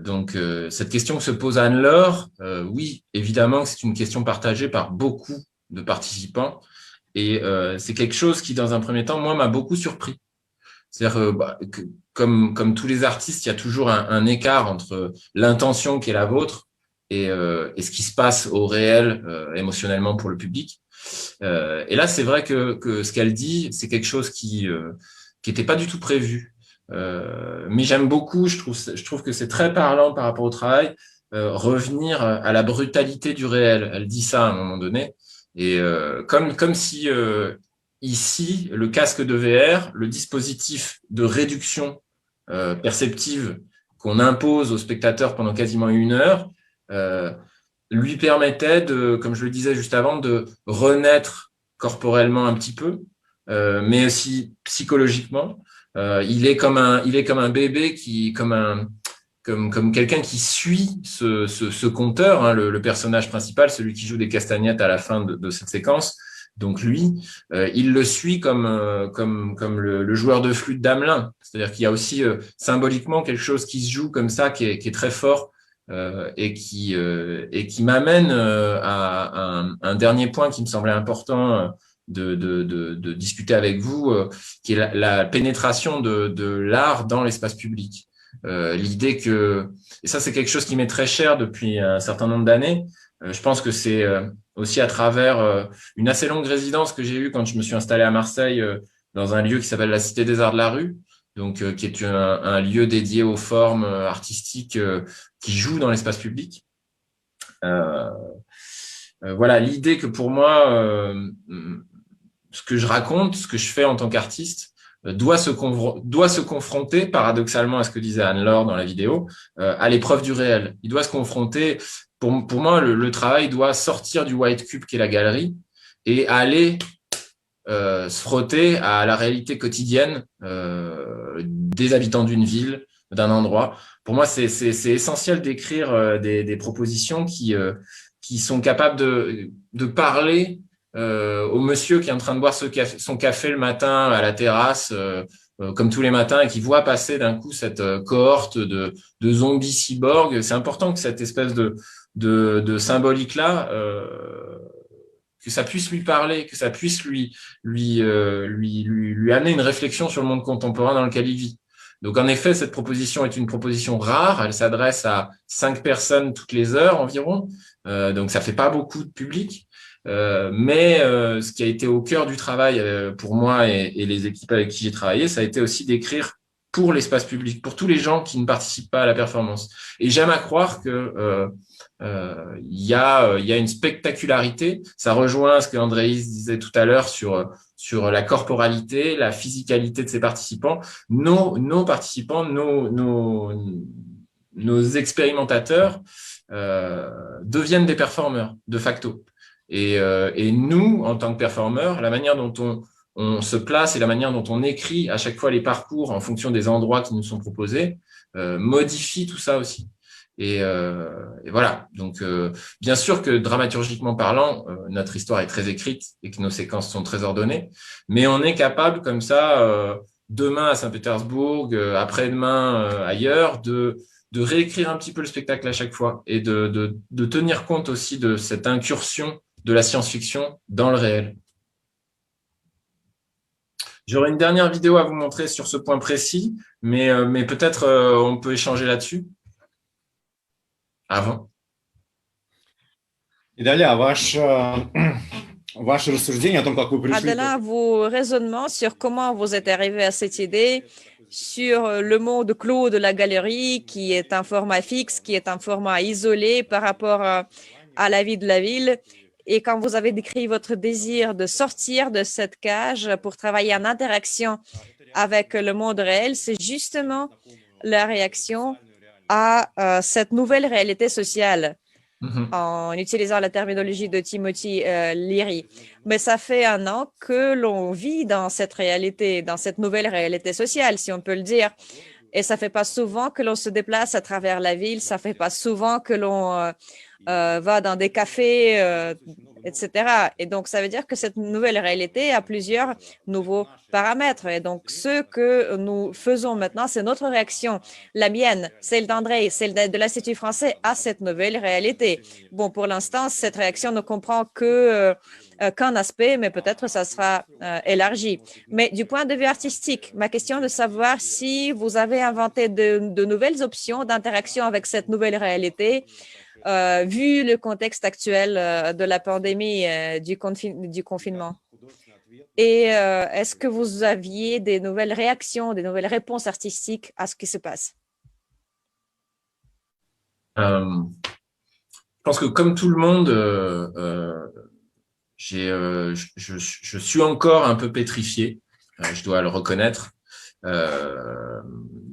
donc, cette question que se pose Anne-Laure, oui, évidemment que c'est une question partagée par beaucoup de participants. Et c'est quelque chose qui, dans un premier temps, moi, m'a beaucoup surpris. C'est-à-dire que comme tous les artistes, il y a toujours un écart entre l'intention qui est la vôtre et ce qui se passe au réel émotionnellement pour le public. Et là, c'est vrai que ce qu'elle dit, c'est quelque chose qui était pas du tout prévu. Mais j'aime beaucoup, je trouve que c'est très parlant par rapport au travail, revenir à la brutalité du réel. Elle dit ça à un moment donné. Et comme si ici, le casque de VR, le dispositif de réduction perceptive qu'on impose au spectateur pendant quasiment 1 heure, lui permettait de, comme je le disais juste avant, de renaître corporellement un petit peu, mais aussi psychologiquement. Il est comme un bébé comme quelqu'un qui suit ce conteur, hein, le personnage principal, celui qui joue des castagnettes à la fin de cette séquence. Donc lui, il le suit comme le joueur de flûte d'Hamelin. C'est-à-dire qu'il y a aussi symboliquement quelque chose qui se joue comme ça, qui est très fort et qui m'amène à un dernier point qui me semblait important de discuter avec vous, qui est la pénétration de l'art dans l'espace public. L'idée que, et ça c'est quelque chose qui m'est très cher depuis un certain nombre d'années, je pense que c'est aussi à travers une assez longue résidence que j'ai eue quand je me suis installé à Marseille dans un lieu qui s'appelle la Cité des Arts de la Rue, donc qui est un lieu dédié aux formes artistiques qui jouent dans l'espace public. Voilà, l'idée que pour moi, ce que je raconte, ce que je fais en tant qu'artiste, doit se confronter, paradoxalement à ce que disait Anne-Laure dans la vidéo, à l'épreuve du réel. Il doit se confronter, pour moi, le travail doit sortir du white cube qui est la galerie et aller se frotter à la réalité quotidienne des habitants d'une ville, d'un endroit. Pour moi, c'est essentiel d'écrire des propositions qui sont capables de parler au monsieur qui est en train de boire son café le matin à la terrasse, comme tous les matins, et qui voit passer d'un coup cette cohorte de zombies cyborgs. C'est important que cette espèce de symbolique-là, que ça puisse lui parler, que ça puisse lui amener une réflexion sur le monde contemporain dans lequel il vit. Donc, en effet, cette proposition est une proposition rare. Elle s'adresse à 5 personnes toutes les heures environ. Donc, ça fait pas beaucoup de public. Mais ce qui a été au cœur du travail pour moi et les équipes avec qui j'ai travaillé, ça a été aussi d'écrire pour l'espace public, pour tous les gens qui ne participent pas à la performance. Et j'aime à croire que il y a une spectacularité. Ça rejoint ce que Andréis disait tout à l'heure sur la corporalité, la physicalité de ses participants. Nos participants, nos expérimentateurs deviennent des performeurs de facto. Et nous, en tant que performeurs, la manière dont on se place et la manière dont on écrit à chaque fois les parcours en fonction des endroits qui nous sont proposés modifie tout ça aussi. Et voilà. Donc, bien sûr que dramaturgiquement parlant, notre histoire est très écrite et que nos séquences sont très ordonnées, mais on est capable comme ça, demain à Saint-Pétersbourg, après-demain ailleurs, de réécrire un petit peu le spectacle à chaque fois et de tenir compte aussi de cette incursion de la science-fiction dans le réel. J'aurai une dernière vidéo à vous montrer sur ce point précis, mais peut-être on peut échanger là-dessus. avant. И далее ваше рассуждение о том, как вы пришли... Adelin, vos raisonnements sur comment vous êtes arrivé à cette idée, sur le monde clos de la galerie, qui est un format fixe, qui est un format isolé par rapport à la vie de la ville. Et quand vous avez décrit votre désir de sortir de cette cage pour travailler en interaction avec le monde réel, c'est justement la réaction à cette nouvelle réalité sociale, en utilisant la terminologie de Timothy Leary. Mais ça fait 1 an que l'on vit dans cette réalité, dans cette nouvelle réalité sociale, si on peut le dire. Et ça ne fait pas souvent que l'on se déplace à travers la ville, ça ne fait pas souvent que l'on va dans des cafés, etc. Et donc, ça veut dire que cette nouvelle réalité a plusieurs nouveaux paramètres. Et donc, ce que nous faisons maintenant, c'est notre réaction, la mienne, celle d'André, celle de l'Institut français à cette nouvelle réalité. Bon, pour l'instant, cette réaction ne comprend qu'un aspect, mais peut-être ça sera élargi. Mais du point de vue artistique, ma question est de savoir si vous avez inventé de nouvelles options d'interaction avec cette nouvelle réalité, vu le contexte actuel de la pandémie, du confinement. Et est-ce que vous aviez des nouvelles réactions, des nouvelles réponses artistiques à ce qui se passe? Je pense que comme tout le monde, je suis encore un peu pétrifié, je dois le reconnaître.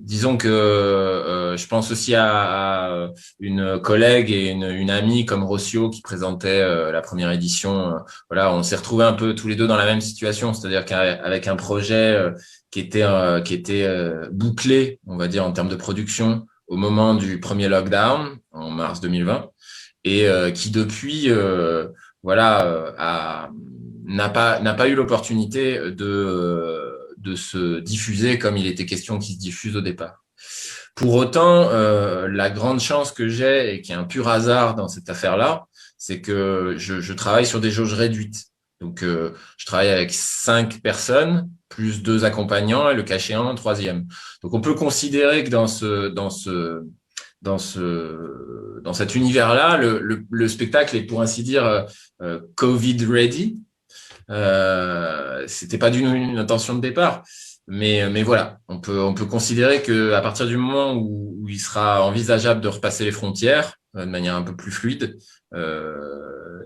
Disons que je pense aussi à une collègue et une amie comme Rossio qui présentait la première édition. Voilà, on s'est retrouvés un peu tous les deux dans la même situation, c'est-à-dire qu'avec un projet qui était bouclé, on va dire en termes de production, au moment du premier lockdown en mars 2020, et qui depuis n'a pas eu l'opportunité de se diffuser comme il était question qu'il se diffuse au départ. Pour autant, la grande chance que j'ai, et qui est un pur hasard dans cette affaire-là, c'est que je travaille sur des jauges réduites. Donc, je travaille avec 5 personnes, plus 2 accompagnants, et le cas échéant, un 3e. Donc, on peut considérer que dans cet univers-là, le spectacle est, pour ainsi dire, Covid ready. C'était pas une intention de départ, mais voilà, on peut considérer que à partir du moment où il sera envisageable de repasser les frontières de manière un peu plus fluide,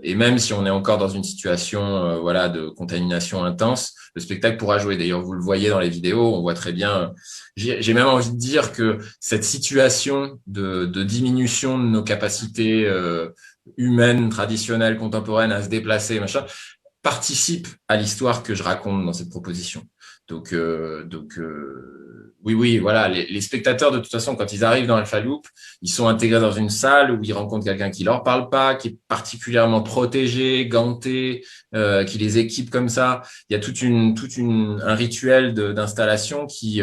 et même si on est encore dans une situation de contamination intense, le spectacle pourra jouer. D'ailleurs, vous le voyez dans les vidéos, on voit très bien. J'ai même envie de dire que cette situation de diminution de nos capacités humaines, traditionnelles, contemporaines à se déplacer, machin, participe à l'histoire que je raconte dans cette proposition. Donc oui, voilà, les spectateurs, de toute façon, quand ils arrivent dans Alpha Loop, ils sont intégrés dans une salle où ils rencontrent quelqu'un qui leur parle pas, qui est particulièrement protégé, ganté, qui les équipe comme ça. Il y a un rituel d'installation qui,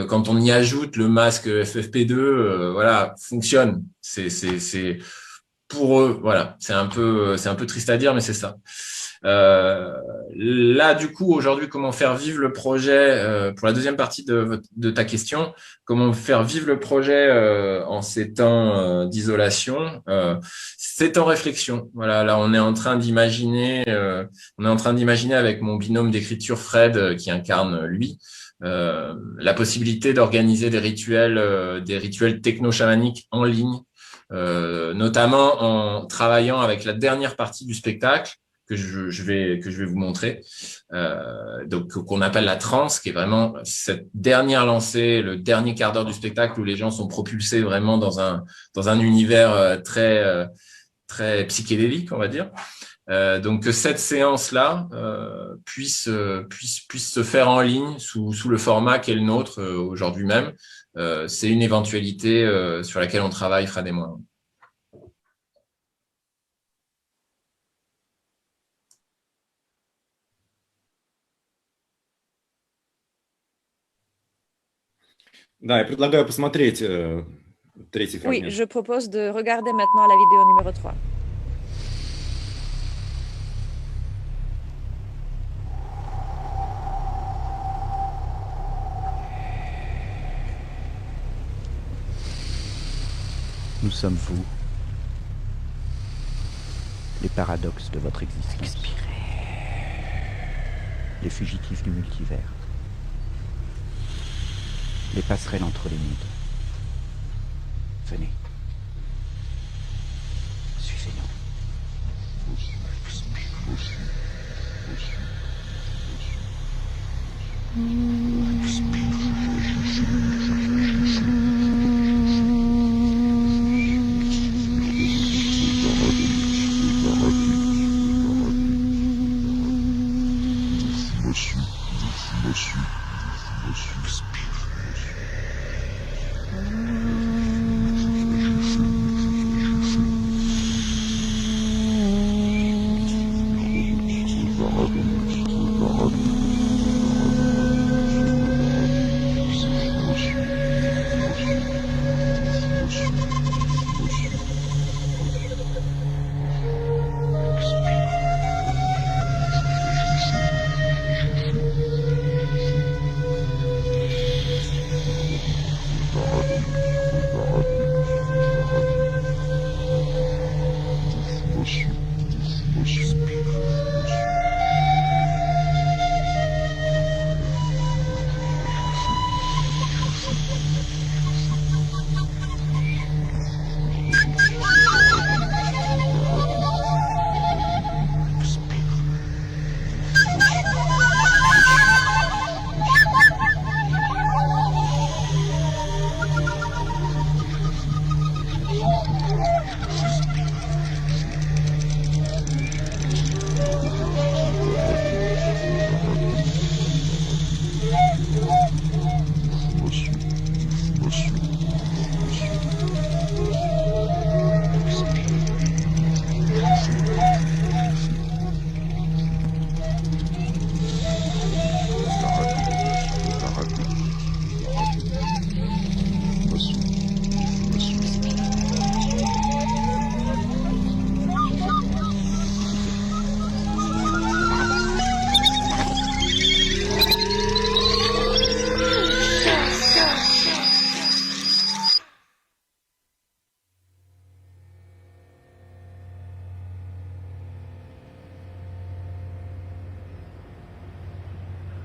quand on y ajoute le masque FFP2, fonctionne. C'est pour eux, voilà. C'est un peu triste à dire, mais c'est ça. Là, du coup, aujourd'hui, comment faire vivre le projet, pour la deuxième partie de ta question, comment faire vivre le projet en ces temps d'isolation, c'est en réflexion. Voilà, là, on est en train d'imaginer avec mon binôme d'écriture Fred, qui incarne lui, la possibilité d'organiser des rituels techno-chamaniques en ligne, notamment en travaillant avec la dernière partie du spectacle que je vais vous montrer, donc qu'on appelle la transe, qui est vraiment cette dernière lancée, le dernier quart d'heure du spectacle où les gens sont propulsés vraiment dans un univers très très psychédélique, on va dire. Donc que cette séance-là puisse se faire en ligne sous le format qu'est le nôtre aujourd'hui même. C'est une éventualité sur laquelle on travaille, Fred et moi. Да, я предлагаю посмотреть третий фрагмент. Oui, je propose de regarder maintenant la vidéo numéro 3. Nous sommes vous, les paradoxes de votre existence. Expirez. Les fugitifs du multivers. Les passerelles entre les mondes. Venez. Suivez-nous.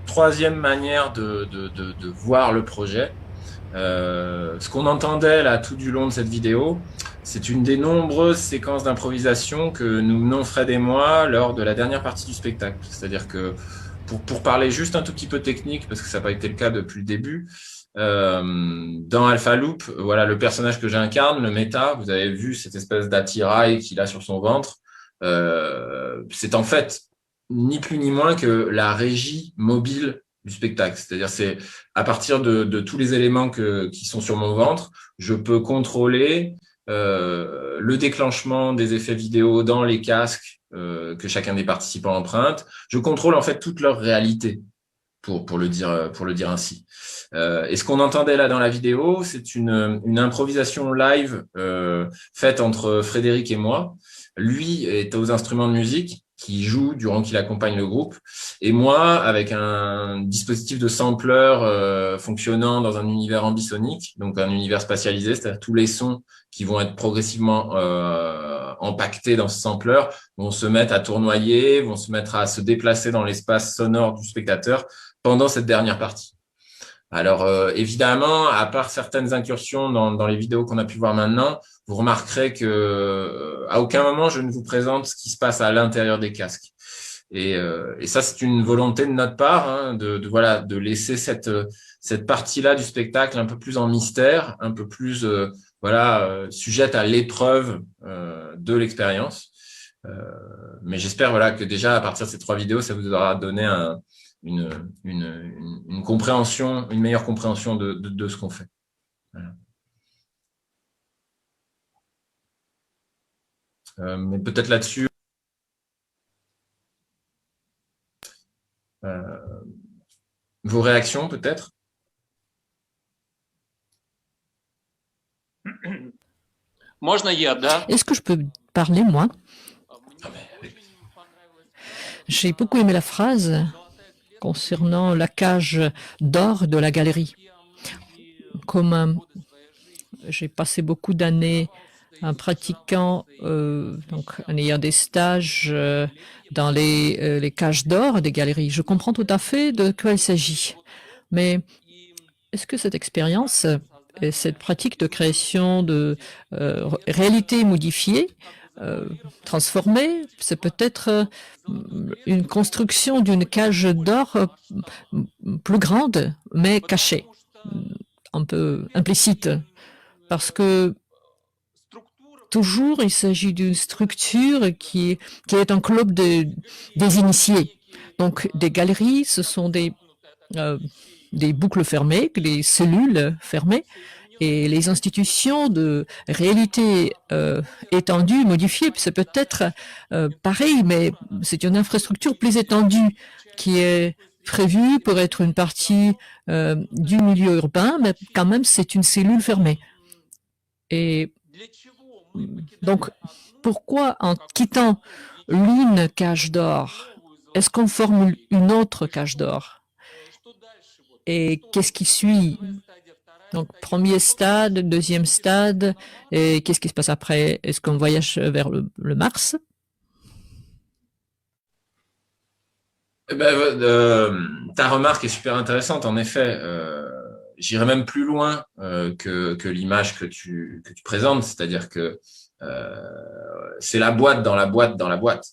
Troisième manière de voir le projet. Ce qu'on entendait là tout du long de cette vidéo, c'est une des nombreuses séquences d'improvisation que nous menons Fred et moi lors de la dernière partie du spectacle. C'est-à-dire que pour parler juste un tout petit peu technique, parce que ça n'a pas été le cas depuis le début, dans Alpha Loop, voilà le personnage que j'incarne, le méta, vous avez vu cette espèce d'attirail qu'il a sur son ventre. C'est en fait ni plus ni moins que la régie mobile du spectacle. C'est-à-dire, c'est à partir de tous les éléments qui sont sur mon ventre, je peux contrôler le déclancement des effets vidéo dans les casques que chacun des participants emprunte. Je contrôle en fait toute leur réalité, pour le dire ainsi. Et ce qu'on entendait là dans la vidéo, c'est une improvisation live faite entre Frédéric et moi. Lui est aux instruments de musique, qui joue durant qu'il accompagne le groupe, et moi avec un dispositif de sampler fonctionnant dans un univers ambisonique, donc un univers spatialisé, c'est-à-dire tous les sons qui vont être progressivement empaquetés dans ce sampler vont se mettre à tournoyer, vont se mettre à se déplacer dans l'espace sonore du spectateur pendant cette dernière partie. Alors évidemment, à part certaines incursions dans les vidéos qu'on a pu voir maintenant, vous remarquerez que à aucun moment je ne vous présente ce qui se passe à l'intérieur des casques. Et ça, c'est une volonté de notre part, hein, de laisser cette partie-là du spectacle un peu plus en mystère, un peu plus sujette à l'épreuve de l'expérience. Mais j'espère que déjà à partir de ces 3 vidéos, ça vous aura donné une compréhension, une meilleure compréhension de ce qu'on fait. Voilà. Mais peut-être là-dessus, vos réactions peut-être. Est-ce que je peux parler, moi? J'ai beaucoup aimé la phrase concernant la cage d'or de la galerie. Comme j'ai passé beaucoup d'années un pratiquant, donc en ayant des stages dans les cages d'or des galeries. Je comprends tout à fait de quoi il s'agit. Mais est-ce que cette expérience et cette pratique de création de réalité modifiée, transformée, c'est peut-être une construction d'une cage d'or plus grande, mais cachée, un peu implicite, parce que toujours il s'agit d'une structure qui est un club des initiés. Donc des galeries, ce sont des boucles fermées, des cellules fermées, et les institutions de réalité étendue, modifiée, c'est peut-être pareil, mais c'est une infrastructure plus étendue qui est prévue pour être une partie du milieu urbain, mais quand même c'est une cellule fermée. Et donc, pourquoi en quittant l'une cage d'or, est-ce qu'on forme une autre cage d'or? Et qu'est-ce qui suit? Donc, premier stade, deuxième stade, et qu'est-ce qui se passe après? Est-ce qu'on voyage vers le Mars? Ta remarque est super intéressante, en effet. J'irais même plus loin que l'image que tu présentes, c'est-à-dire que c'est la boîte dans la boîte dans la boîte.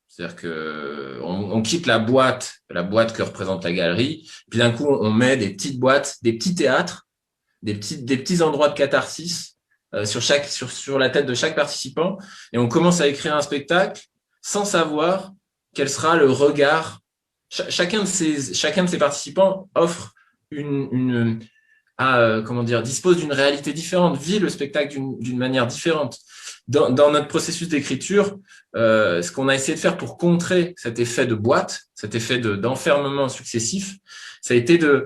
C'est-à-dire que on quitte la boîte que représente la galerie, puis d'un coup on met des petites boîtes, des petits théâtres, des petits endroits de catharsis sur la tête de chaque participant, et on commence à écrire un spectacle sans savoir quel sera le regard. Chacun de ces participants offre dispose d'une réalité différente, vit le spectacle d'une manière différente. Dans notre processus d'écriture, ce qu'on a essayé de faire pour contrer cet effet de boîte, cet effet d'enfermement successif, ça a été de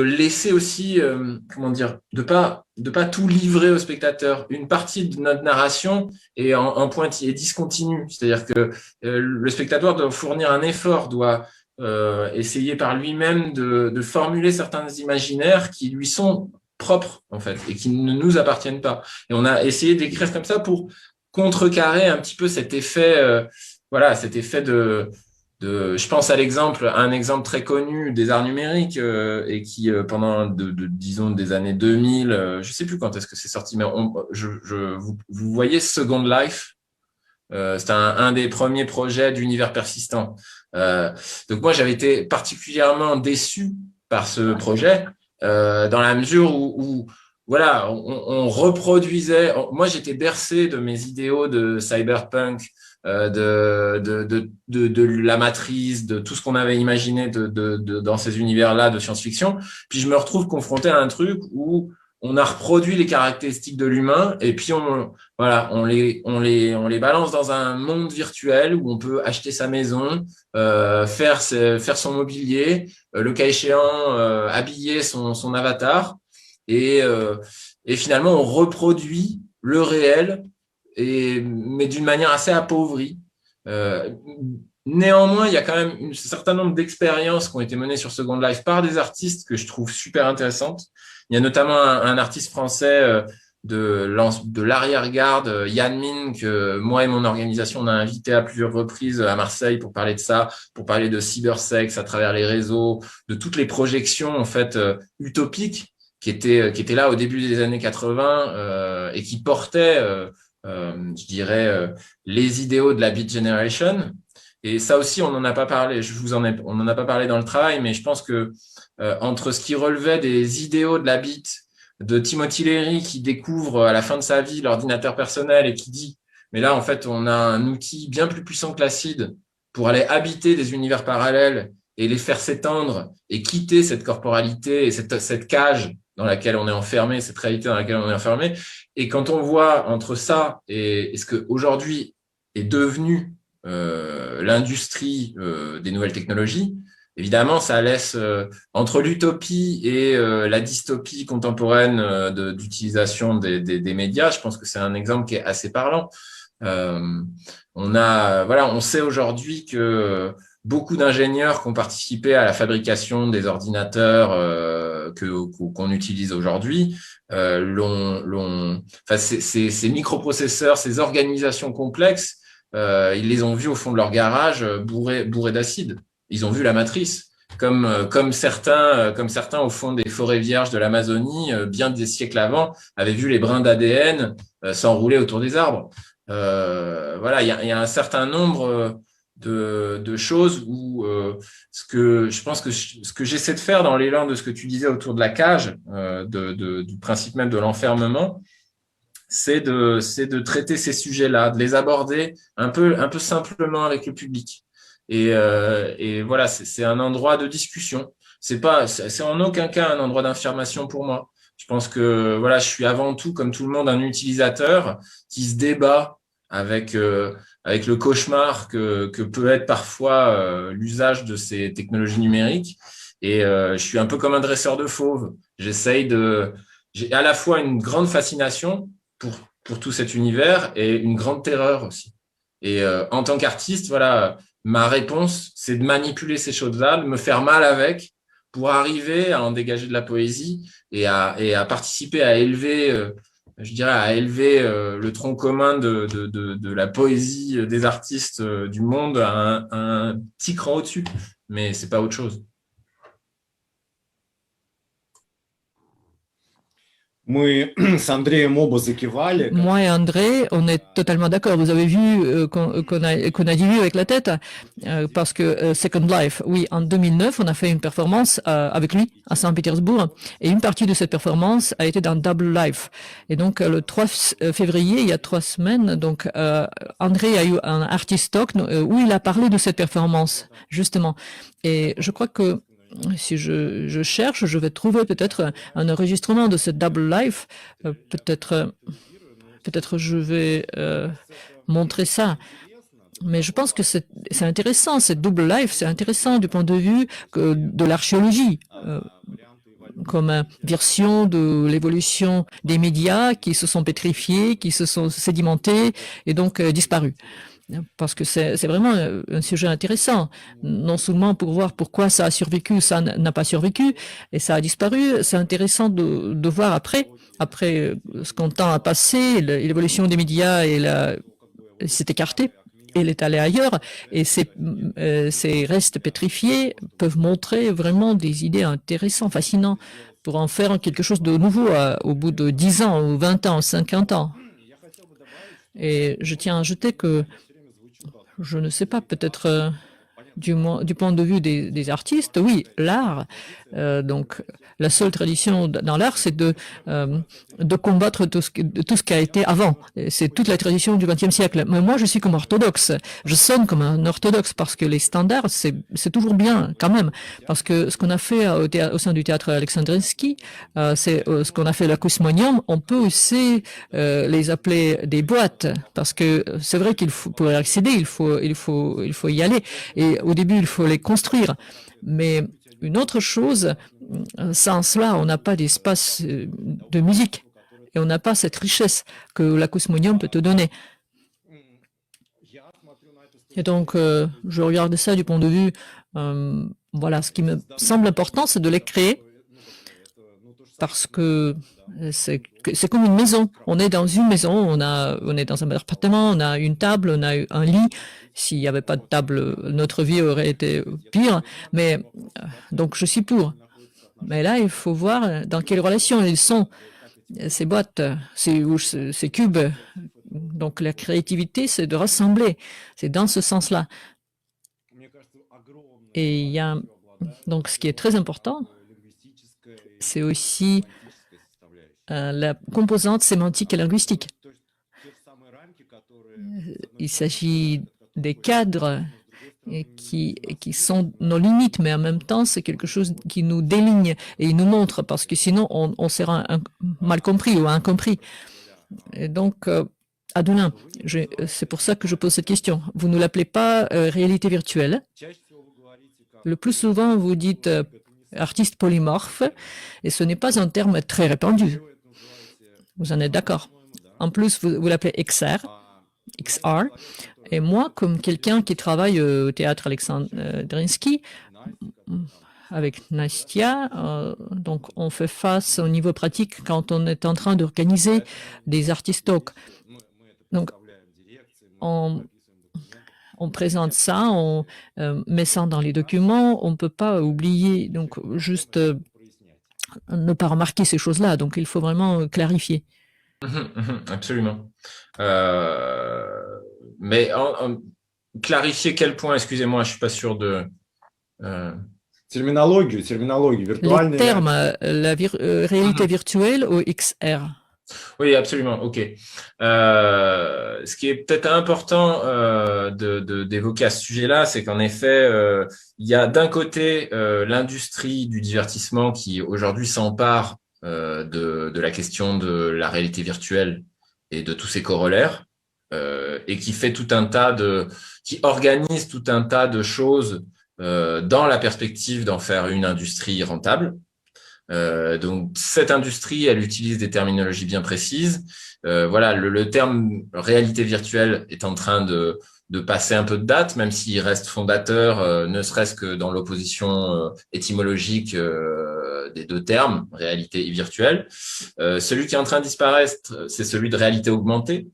laisser aussi, de pas tout livrer au spectateur. Une partie de notre narration est est discontinue, c'est-à-dire que le spectateur doit fournir un effort, doit essayer par lui-même de formuler certains imaginaires qui lui sont propres, en fait, et qui ne nous appartiennent pas. Et on a essayé d'écrire comme ça pour contrecarrer un petit peu cet effet, cet effet je pense à un exemple très connu des arts numériques et qui, pendant, disons, des années 2000, je sais plus quand est-ce que c'est sorti, mais vous voyez Second Life, c'était un des premiers projets d'univers persistant. Donc moi, j'avais été particulièrement déçu par ce projet dans la mesure où voilà, on reproduisait. Moi, j'étais bercé de mes idéaux de cyberpunk, de la matrice, de tout ce qu'on avait imaginé dans ces univers-là de science-fiction. Puis je me retrouve confronté à un truc où on a reproduit les caractéristiques de l'humain et puis on les balance dans un monde virtuel où on peut acheter sa maison, faire son mobilier, le cas échéant, habiller son avatar et finalement on reproduit le réel mais d'une manière assez appauvrie. Néanmoins, il y a quand même un certain nombre d'expériences qui ont été menées sur Second Life par des artistes que je trouve super intéressantes. Il y a notamment un artiste français de l'arrière-garde, Yann Min, que moi et mon organisation on a invité à plusieurs reprises à Marseille pour parler de ça, pour parler de cybersex à travers les réseaux, de toutes les projections en fait utopiques qui étaient là au début des années 80 et qui portaient je dirais les idéaux de la Beat Generation. Et ça aussi, on n'en a pas parlé. On n'en a pas parlé dans le travail, mais je pense que entre ce qui relevait des idéaux de la Beat, de Timothy Leary qui découvre à la fin de sa vie l'ordinateur personnel et qui dit, mais là, en fait, on a un outil bien plus puissant que l'acide pour aller habiter des univers parallèles et les faire s'étendre et quitter cette corporalité et cette cage dans laquelle on est enfermé, cette réalité dans laquelle on est enfermé. Et quand on voit entre ça et ce que aujourd'hui est devenu l'industrie des nouvelles technologies, évidemment, ça laisse entre l'utopie et la dystopie contemporaine d'utilisation des médias. Je pense que c'est un exemple qui est assez parlant. On sait aujourd'hui que beaucoup d'ingénieurs qui ont participé à la fabrication des ordinateurs qu'on utilise aujourd'hui, ces microprocesseurs, ces organisations complexes, ils les ont vus au fond de leur garage bourrés d'acide. Ils ont vu la matrice. Comme certains au fond des forêts vierges de l'Amazonie, bien des siècles avant, avaient vu les brins d'ADN s'enrouler autour des arbres. Voilà, il y a un certain nombre de choses où je pense que ce que j'essaie de faire dans l'élan de ce que tu disais autour de la cage, du principe même de l'enfermement, c'est de traiter ces sujets-là, de les aborder un peu simplement avec le public. Et voilà, c'est un endroit de discussion. C'est en aucun cas un endroit d'affirmation pour moi. Je pense que voilà, je suis avant tout, comme tout le monde, un utilisateur qui se débat avec le cauchemar que peut être parfois l'usage de ces technologies numériques. Et je suis un peu comme un dresseur de fauves. J'ai à la fois une grande fascination pour tout cet univers et une grande terreur aussi. Et en tant qu'artiste, voilà, ma réponse, c'est de manipuler ces choses-là, de me faire mal avec pour arriver à en dégager de la poésie et à participer à élever, le tronc commun de la poésie des artistes du monde à un petit cran au-dessus. Mais c'est pas autre chose. Moi et André, on est totalement d'accord. Vous avez vu qu'on a dit oui avec la tête parce que Second Life, oui, en 2009, on a fait une performance avec lui à Saint-Pétersbourg et une partie de cette performance a été dans Double Life. Et donc, le 3 février, il y a 3 semaines, donc André a eu un artist talk où il a parlé de cette performance, justement. Et je crois que si je cherche, je vais trouver peut-être un enregistrement de ce Double Life. Peut-être je vais montrer ça. Mais je pense que c'est intéressant, cette Double Life, c'est intéressant du point de vue de l'archéologie, comme version de l'évolution des médias qui se sont pétrifiés, qui se sont sédimentés et donc disparus. Parce que c'est vraiment un sujet intéressant, non seulement pour voir pourquoi ça a survécu, ça n'a pas survécu, et ça a disparu. C'est intéressant de voir après ce qu'on temps a passé, l'évolution des médias s'est écartée, elle est allée ailleurs, et ces restes pétrifiés peuvent montrer vraiment des idées intéressantes, fascinantes, pour en faire quelque chose de nouveau au bout de 10 ans, ou 20 ans, 50 ans. Et je tiens à ajouter que je ne sais pas, peut-être du point de vue des artistes, oui, l'art, donc la seule tradition dans l'art, c'est de combattre tout ce qui a été avant. C'est toute la tradition du XXe siècle. Mais moi, je suis comme orthodoxe. Je sonne comme un orthodoxe parce que les standards, c'est toujours bien quand même. Parce que ce qu'on a fait au sein du théâtre Alexandrinsky, c'est ce qu'on a fait à l'Acousmonium, on peut aussi les appeler des boîtes. Parce que c'est vrai pour y accéder, il faut y aller. Et au début, il faut les construire. Mais une autre chose, sans cela, on n'a pas d'espace de musique et on n'a pas cette richesse que l'Acousmonium peut te donner. Et donc, je regarde ça du point de vue, voilà, ce qui me semble important, c'est de les créer parce que c'est comme une maison. On est dans une maison, on est dans un appartement, on a une table, on a un lit. S'il n'y avait pas de table, notre vie aurait été pire. Mais donc, je suis pour. Mais là, il faut voir dans quelle relation ils sont, ces boîtes, ces cubes. Donc, la créativité, c'est de rassembler. C'est dans ce sens-là. Et il y a donc ce qui est très important, c'est aussi la composante sémantique et linguistique. Il s'agit des cadres qui sont nos limites, mais en même temps, c'est quelque chose qui nous déligne et il nous montre, parce que sinon, on sera mal compris ou incompris. Et donc, Adonin, c'est pour ça que je pose cette question. Vous ne l'appelez pas réalité virtuelle. Le plus souvent, vous dites artiste polymorphe, et ce n'est pas un terme très répandu. Vous en êtes d'accord. En plus, vous l'appelez XR, et moi, comme quelqu'un qui travaille au théâtre Alexandrinsky, avec Nastia, donc on fait face au niveau pratique quand on est en train d'organiser des artist talks. Donc, on présente ça, on met ça dans les documents, on ne peut pas oublier, donc juste ne pas remarquer ces choses-là, donc il faut vraiment clarifier. Absolument. Mais clarifier quel point, excusez-moi, je ne suis pas sûr de... Терминологию, виртуальные... Les termes, la réalité virtuelle ou XR. Oui, absolument. OK. Ce qui est peut-être important d'évoquer à ce sujet-là, c'est qu'en effet, il y a d'un côté l'industrie du divertissement qui aujourd'hui s'empare de la question de la réalité virtuelle et de tous ses corollaires, et qui fait tout un tas qui organise tout un tas de choses dans la perspective d'en faire une industrie rentable. Donc cette industrie, elle utilise des terminologies bien précises. Voilà, le terme réalité virtuelle est en train de passer un peu de date, même s'il reste fondateur, ne serait-ce que dans l'opposition étymologique des deux termes, réalité et virtuelle. Celui qui est en train de disparaître, c'est celui de réalité augmentée,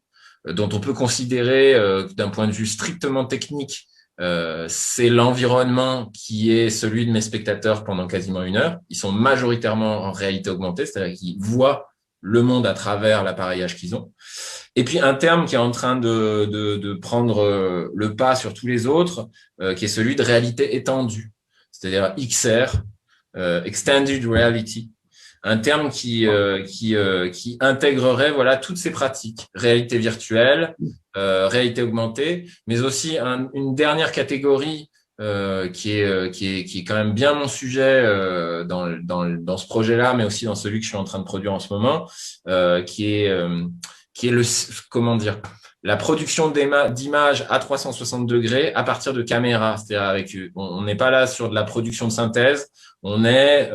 dont on peut considérer d'un point de vue strictement technique, c'est l'environnement qui est celui de mes spectateurs pendant quasiment 1 heure. Ils sont majoritairement en réalité augmentée, c'est-à-dire qu'ils voient le monde à travers l'appareillage qu'ils ont. Et puis un terme qui est en train de prendre le pas sur tous les autres, qui est celui de réalité étendue, c'est-à-dire XR, Extended Reality. Un terme qui intégrerait voilà toutes ces pratiques, réalité virtuelle, réalité augmentée, mais aussi une dernière catégorie qui est quand même bien mon sujet dans ce projet-là, mais aussi dans celui que je suis en train de produire en ce moment, qui est comment dire, la production d'images à 360 degrés à partir de caméras. C'est-à-dire on n'est pas là sur de la production de synthèse, on est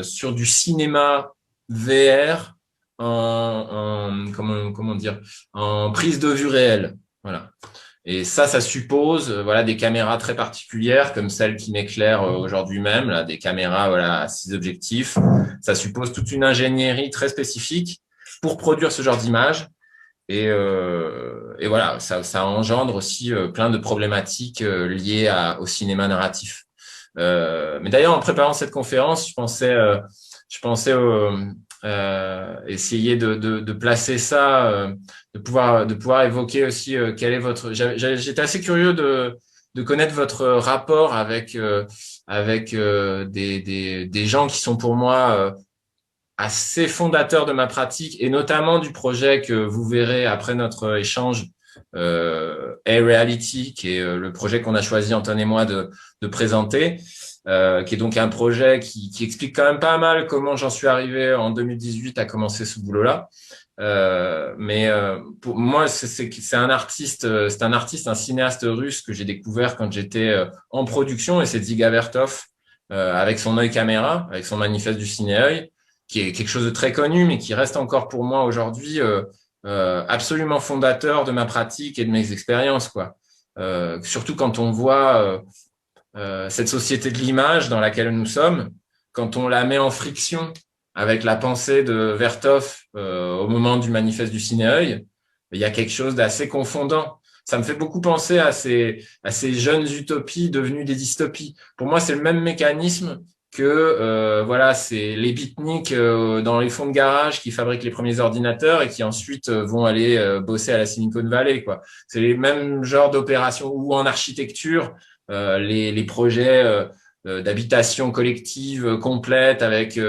sur du cinéma VR comment dire, en prise de vue réelle. Voilà. Et ça suppose voilà des caméras très particulières comme celle qui m'éclaire aujourd'hui même, là, des caméras voilà à 6 objectifs. Ça suppose toute une ingénierie très spécifique pour produire ce genre d'image. Et voilà, ça engendre aussi plein de problématiques liées au cinéma narratif. Mais d'ailleurs, en préparant cette conférence, je pensais essayer de placer ça, de pouvoir évoquer aussi quel est votre. J'étais assez curieux de connaître votre rapport avec des gens qui sont pour moi assez fondateur de ma pratique et notamment du projet que vous verrez après notre échange A-Reality, qui est le projet qu'on a choisi Antoine et moi de présenter, qui est donc un projet qui explique quand même pas mal comment j'en suis arrivé en 2018 à commencer ce boulot-là. Mais pour moi, c'est un artiste, un cinéaste russe que j'ai découvert quand j'étais en production, et c'est Dziga Vertov avec son œil caméra, avec son manifeste du ciné-œil, qui est quelque chose de très connu, mais qui reste encore pour moi aujourd'hui absolument fondateur de ma pratique et de mes expériences, quoi. Surtout quand on voit cette société de l'image dans laquelle nous sommes, quand on la met en friction avec la pensée de Vertov au moment du manifeste du ciné-œil, il y a quelque chose d'assez confondant. Ça me fait beaucoup penser à ces jeunes utopies devenues des dystopies. Pour moi, c'est le même mécanisme que voilà, c'est les beatniks dans les fonds de garage qui fabriquent les premiers ordinateurs et qui ensuite vont aller bosser à la Silicon Valley, quoi. C'est les mêmes genres d'opérations. Ou en architecture, les projets d'habitation collective complète avec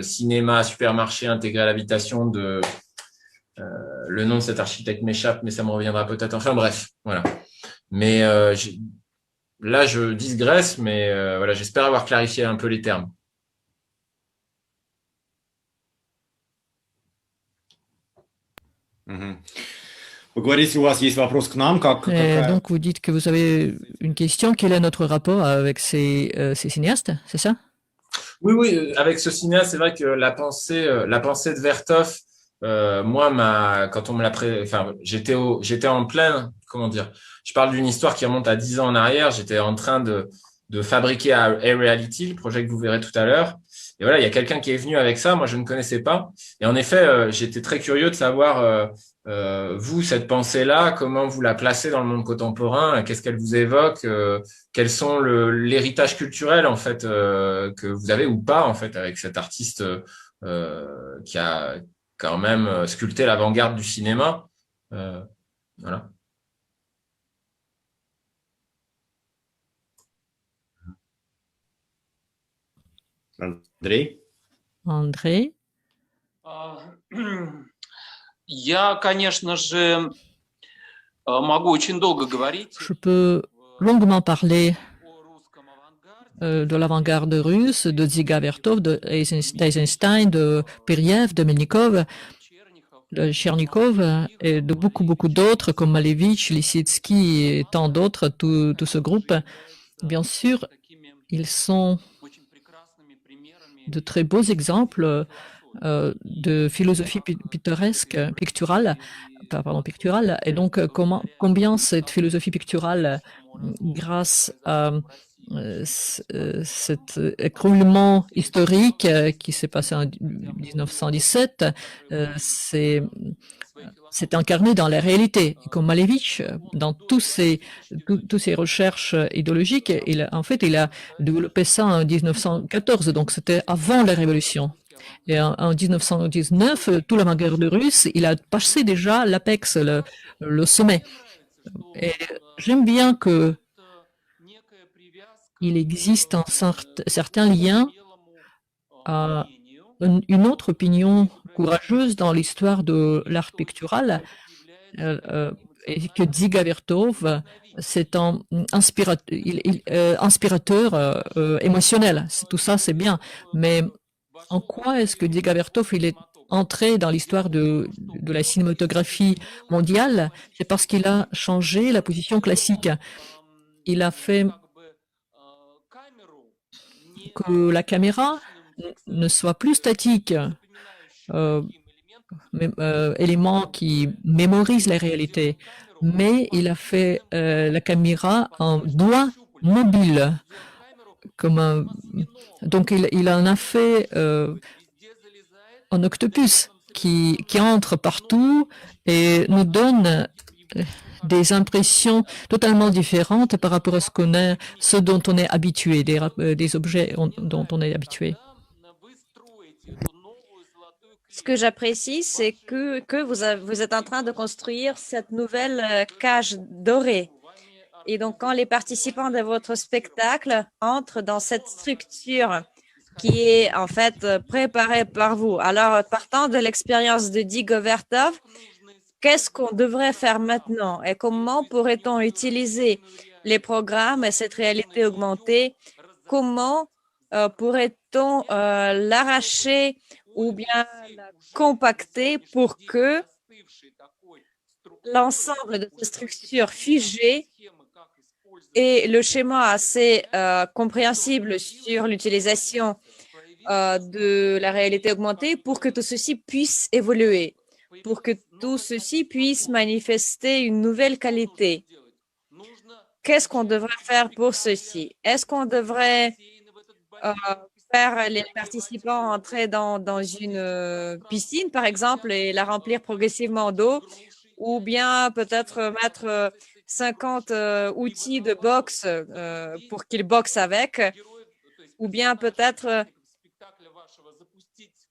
cinéma, supermarché intégré à l'habitation le nom de cet architecte m'échappe, mais ça me reviendra peut-être. Enfin bref, voilà. Mais là, je digresse, mais voilà, j'espère avoir clarifié un peu les termes. Вы говорите, у вас есть вопрос к нам, donc vous dites que vous avez une question. Quel est notre rapport avec ces cinéastes, c'est ça? Oui, avec ce cinéaste, c'est vrai que la pensée de Vertov, moi, quand on me l'a j'étais en plein, comment dire, je parle d'une histoire qui remonte à 10 ans en arrière. J'étais en train de fabriquer iReality, le projet que vous verrez tout à l'heure. Et voilà, il y a quelqu'un qui est venu avec ça. Moi, je ne connaissais pas. Et en effet, j'étais très curieux de savoir, vous, cette pensée-là, comment vous la placez dans le monde contemporain, qu'est-ce qu'elle vous évoque, quels sont l'héritage culturel, en fait, que vous avez ou pas, en fait, avec cet artiste qui a quand même sculpté l'avant-garde du cinéma. Voilà. Андрей? André? Я, конечно же, могу очень долго говорить. Je peux longuement parler de l'avant-garde russe, de Dziga Vertov, d'Eisenstein, de Periev, de Melnikov, de Chernikov et de beaucoup d'autres comme Malevich, Lissitsky et tant d'autres, tout ce groupe. Bien sûr, ils sont de très beaux exemples de philosophie picturale. Et donc, combien cette philosophie picturale, grâce à cet écroulement historique qui s'est passé en 1917, c'est incarné dans la réalité. Et comme Malevich, dans toutes ses recherches idéologiques, il a développé ça en 1914, donc c'était avant la Révolution. Et en 1919, tout l'avant-garde russe, il a passé déjà l'apex, le sommet. Et j'aime bien que il existe un certain lien à une autre opinion courageuse dans l'histoire de l'art pictural, et que Dziga Vertov, c'est un inspirateur émotionnel. Tout ça, c'est bien. Mais en quoi est-ce que Dziga Vertov il est entré dans l'histoire de la cinématographie mondiale? C'est parce qu'il a changé la position classique. Il a fait que la caméra ne soit plus statique, élément qui mémorise la réalité, mais il a fait la caméra en doigt mobile. Donc il en a fait un octopus qui entre partout et nous donne des impressions totalement différentes par rapport à ce dont on est habitué, des objets dont on est habitué. Ce que j'apprécie, c'est que vous êtes en train de construire cette nouvelle cage dorée. Et donc, quand les participants de votre spectacle entrent dans cette structure qui est en fait préparée par vous, alors partant de l'expérience de Dziga Vertov, qu'est-ce qu'on devrait faire maintenant et comment pourrait-on utiliser les programmes et cette réalité augmentée? Comment pourrait-on l'arracher ou bien la compacter pour que l'ensemble de ces structures figées et le schéma assez compréhensible sur l'utilisation de la réalité augmentée pour que tout ceci puisse évoluer, pour que tout ceci puisse manifester une nouvelle qualité. Qu'est-ce qu'on devrait faire pour ceci? Est-ce qu'on devrait faire les participants entrer dans une piscine, par exemple, et la remplir progressivement d'eau, ou bien peut-être mettre 50 outils de boxe pour qu'ils boxent avec, ou bien peut-être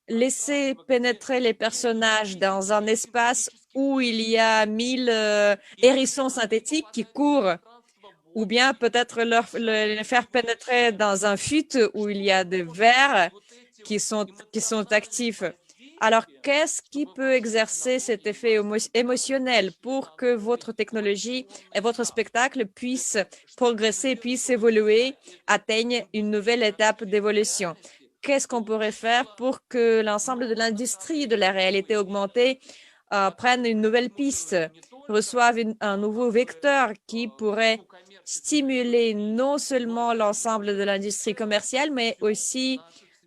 laisser pénétrer les personnages dans un espace où il y a 1000 hérissons synthétiques qui courent, ou bien peut-être les faire pénétrer dans un fut où il y a des vers qui sont actifs. Alors, qu'est-ce qui peut exercer cet effet émotionnel pour que votre technologie et votre spectacle puissent progresser, puissent évoluer, atteignent une nouvelle étape d'évolution? Qu'est-ce qu'on pourrait faire pour que l'ensemble de l'industrie de la réalité augmentée prenne une nouvelle piste, reçoive un nouveau vecteur qui pourrait stimuler non seulement l'ensemble de l'industrie commerciale, mais aussi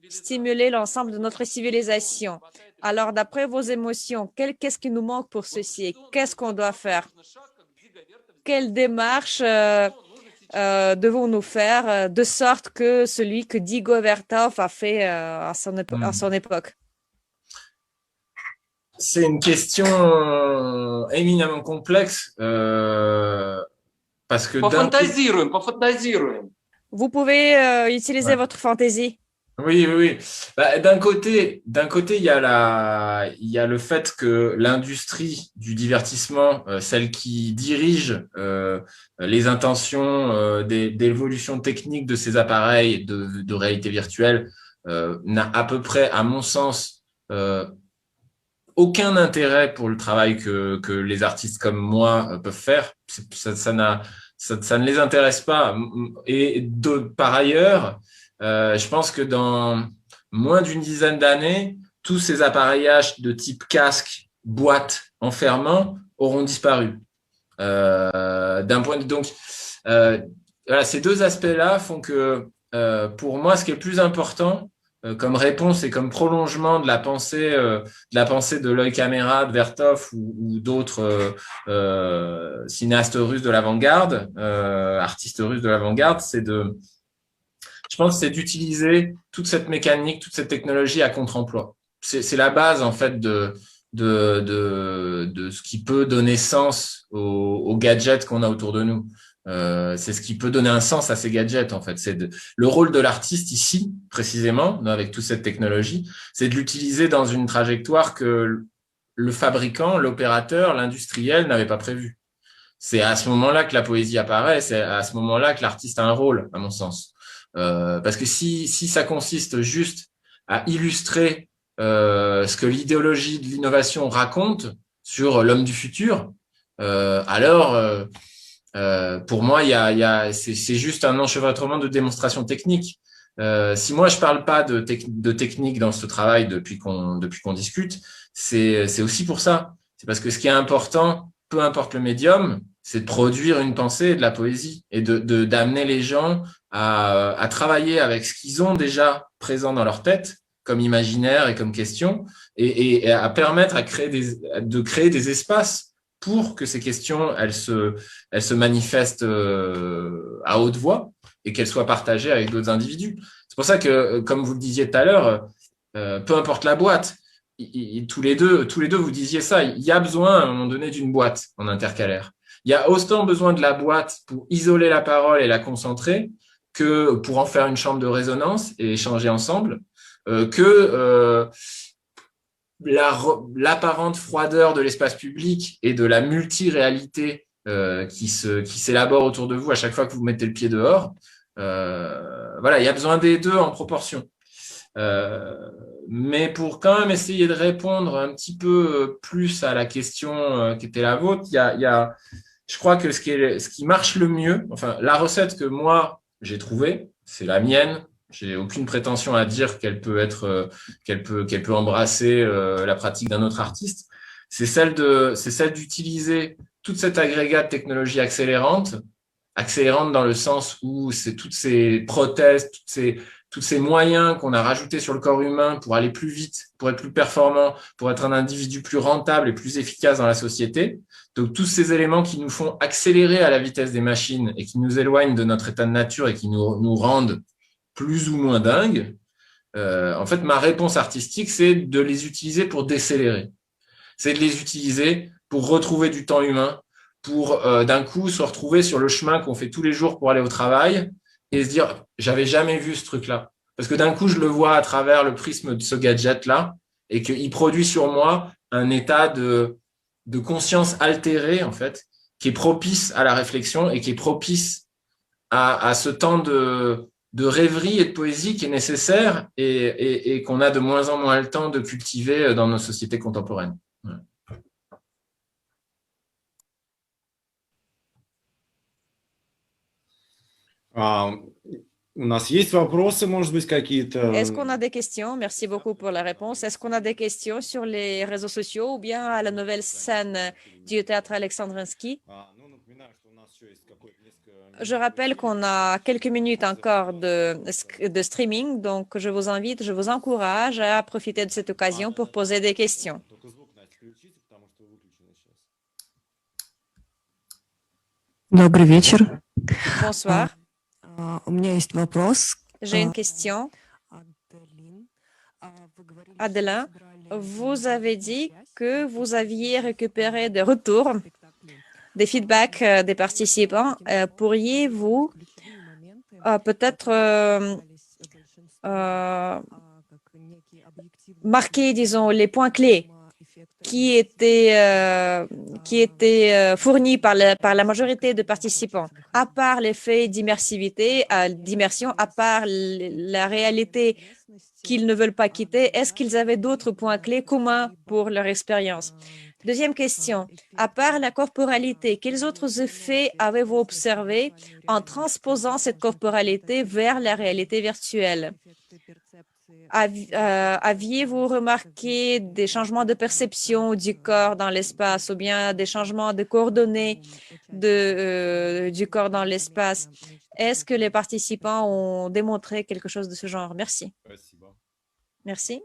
stimuler l'ensemble de notre civilisation. Alors, d'après vos émotions, qu'est-ce qui nous manque pour ceci? Qu'est-ce qu'on doit faire? Quelle démarche devons-nous faire de sorte que celui que Diego Vertov a fait à son époque? C'est une question éminemment complexe parce que Vous pouvez utiliser votre fantaisie. Oui. Bah, d'un côté, il y a le fait que l'industrie du divertissement, celle qui dirige les intentions d'évolution technique de ces appareils de réalité virtuelle, n'a à peu près, à mon sens, aucun intérêt pour le travail que les artistes comme moi peuvent faire. Ça ne les intéresse pas. Et par ailleurs, je pense que dans moins d'une dizaine d'années, tous ces appareillages de type casque, boîte, enfermant auront disparu. D'un point de donc, voilà, ces deux aspects-là font que pour moi, ce qui est le plus important comme réponse et comme prolongement de la pensée de l'œil caméra de Vertov ou d'autres cinéastes russes de l'avant-garde, artistes russes de l'avant-garde, je pense, c'est d'utiliser toute cette mécanique, toute cette technologie à contre-emploi. C'est la base en fait de ce qui peut donner sens aux gadgets qu'on a autour de nous. C'est ce qui peut donner un sens à ces gadgets en fait. Le rôle de l'artiste ici précisément avec toute cette technologie, c'est de l'utiliser dans une trajectoire que le fabricant, l'opérateur, l'industriel n'avait pas prévue. C'est à ce moment-là que la poésie apparaît, c'est à ce moment-là que l'artiste a un rôle, à mon sens. Parce que si ça consiste juste à illustrer ce que l'idéologie de l'innovation raconte sur l'homme du futur, alors pour moi, c'est juste un enchevêtrement de démonstration technique. Si moi je parle pas de technique dans ce travail depuis qu'on discute, c'est aussi pour ça. C'est parce que ce qui est important, peu importe le médium, c'est de produire une pensée et de la poésie et d'amener les gens à travailler avec ce qu'ils ont déjà présent dans leur tête comme imaginaire et comme question et à permettre de créer des espaces pour que ces questions elles se manifestent à haute voix et qu'elles soient partagées avec d'autres individus. C'est pour ça que, comme vous le disiez tout à l'heure, peu importe la boîte, tous les deux vous disiez ça, il y a besoin à un moment donné d'une boîte en intercalaire. Il y a autant besoin de la boîte pour isoler la parole et la concentrer que pour en faire une chambre de résonance et échanger ensemble, que l'apparente froideur de l'espace public et de la multiréalité qui s'élabore autour de vous à chaque fois que vous mettez le pied dehors. Voilà, il y a besoin des deux en proportion. Mais pour quand même essayer de répondre un petit peu plus à la question qui était la vôtre, je crois que ce qui marche le mieux, enfin la recette que moi j'ai trouvée, c'est la mienne. J'ai aucune prétention à dire qu'elle peut embrasser la pratique d'un autre artiste. C'est celle d'utiliser toute cette agrégat de technologie accélérante dans le sens où c'est toutes ces prothèses, tous ces moyens qu'on a rajoutés sur le corps humain pour aller plus vite, pour être plus performant, pour être un individu plus rentable et plus efficace dans la société. Donc, tous ces éléments qui nous font accélérer à la vitesse des machines et qui nous éloignent de notre état de nature et qui nous rendent plus ou moins dingues. En fait, ma réponse artistique, c'est de les utiliser pour décélérer. C'est de les utiliser pour retrouver du temps humain, pour d'un coup se retrouver sur le chemin qu'on fait tous les jours pour aller au travail et se dire « j'avais jamais vu ce truc-là ». Parce que d'un coup, je le vois à travers le prisme de ce gadget-là et qu'il produit sur moi un état de conscience altérée, en fait, qui est propice à la réflexion et qui est propice à ce temps de rêverie et de poésie qui est nécessaire et qu'on a de moins en moins le temps de cultiver dans nos sociétés contemporaines. Ouais. Est-ce qu'on a des questions? Merci beaucoup pour la réponse. Est-ce qu'on a des questions sur les réseaux sociaux ou bien à la nouvelle scène du théâtre Alexandrinsky? Je rappelle qu'on a quelques minutes encore de streaming, donc je vous encourage à profiter de cette occasion pour poser des questions. Добрый вечер. Bonsoir. J'ai une question. Adelin, vous avez dit que vous aviez récupéré des retours, des feedbacks des participants. Pourriez-vous peut-être marquer, disons, les points clés qui étaient fournis par la majorité de participants, à part l'effet d'immersion, à part la réalité qu'ils ne veulent pas quitter, est-ce qu'ils avaient d'autres points clés communs pour leur expérience? Deuxième question, à part la corporalité, quels autres effets avez-vous observés en transposant cette corporalité vers la réalité virtuelle? Aviez-vous remarqué des changements de perception du corps dans l'espace ou bien des changements de coordonnées du corps dans l'espace? Est-ce que les participants ont démontré quelque chose de ce genre? Merci. Merci.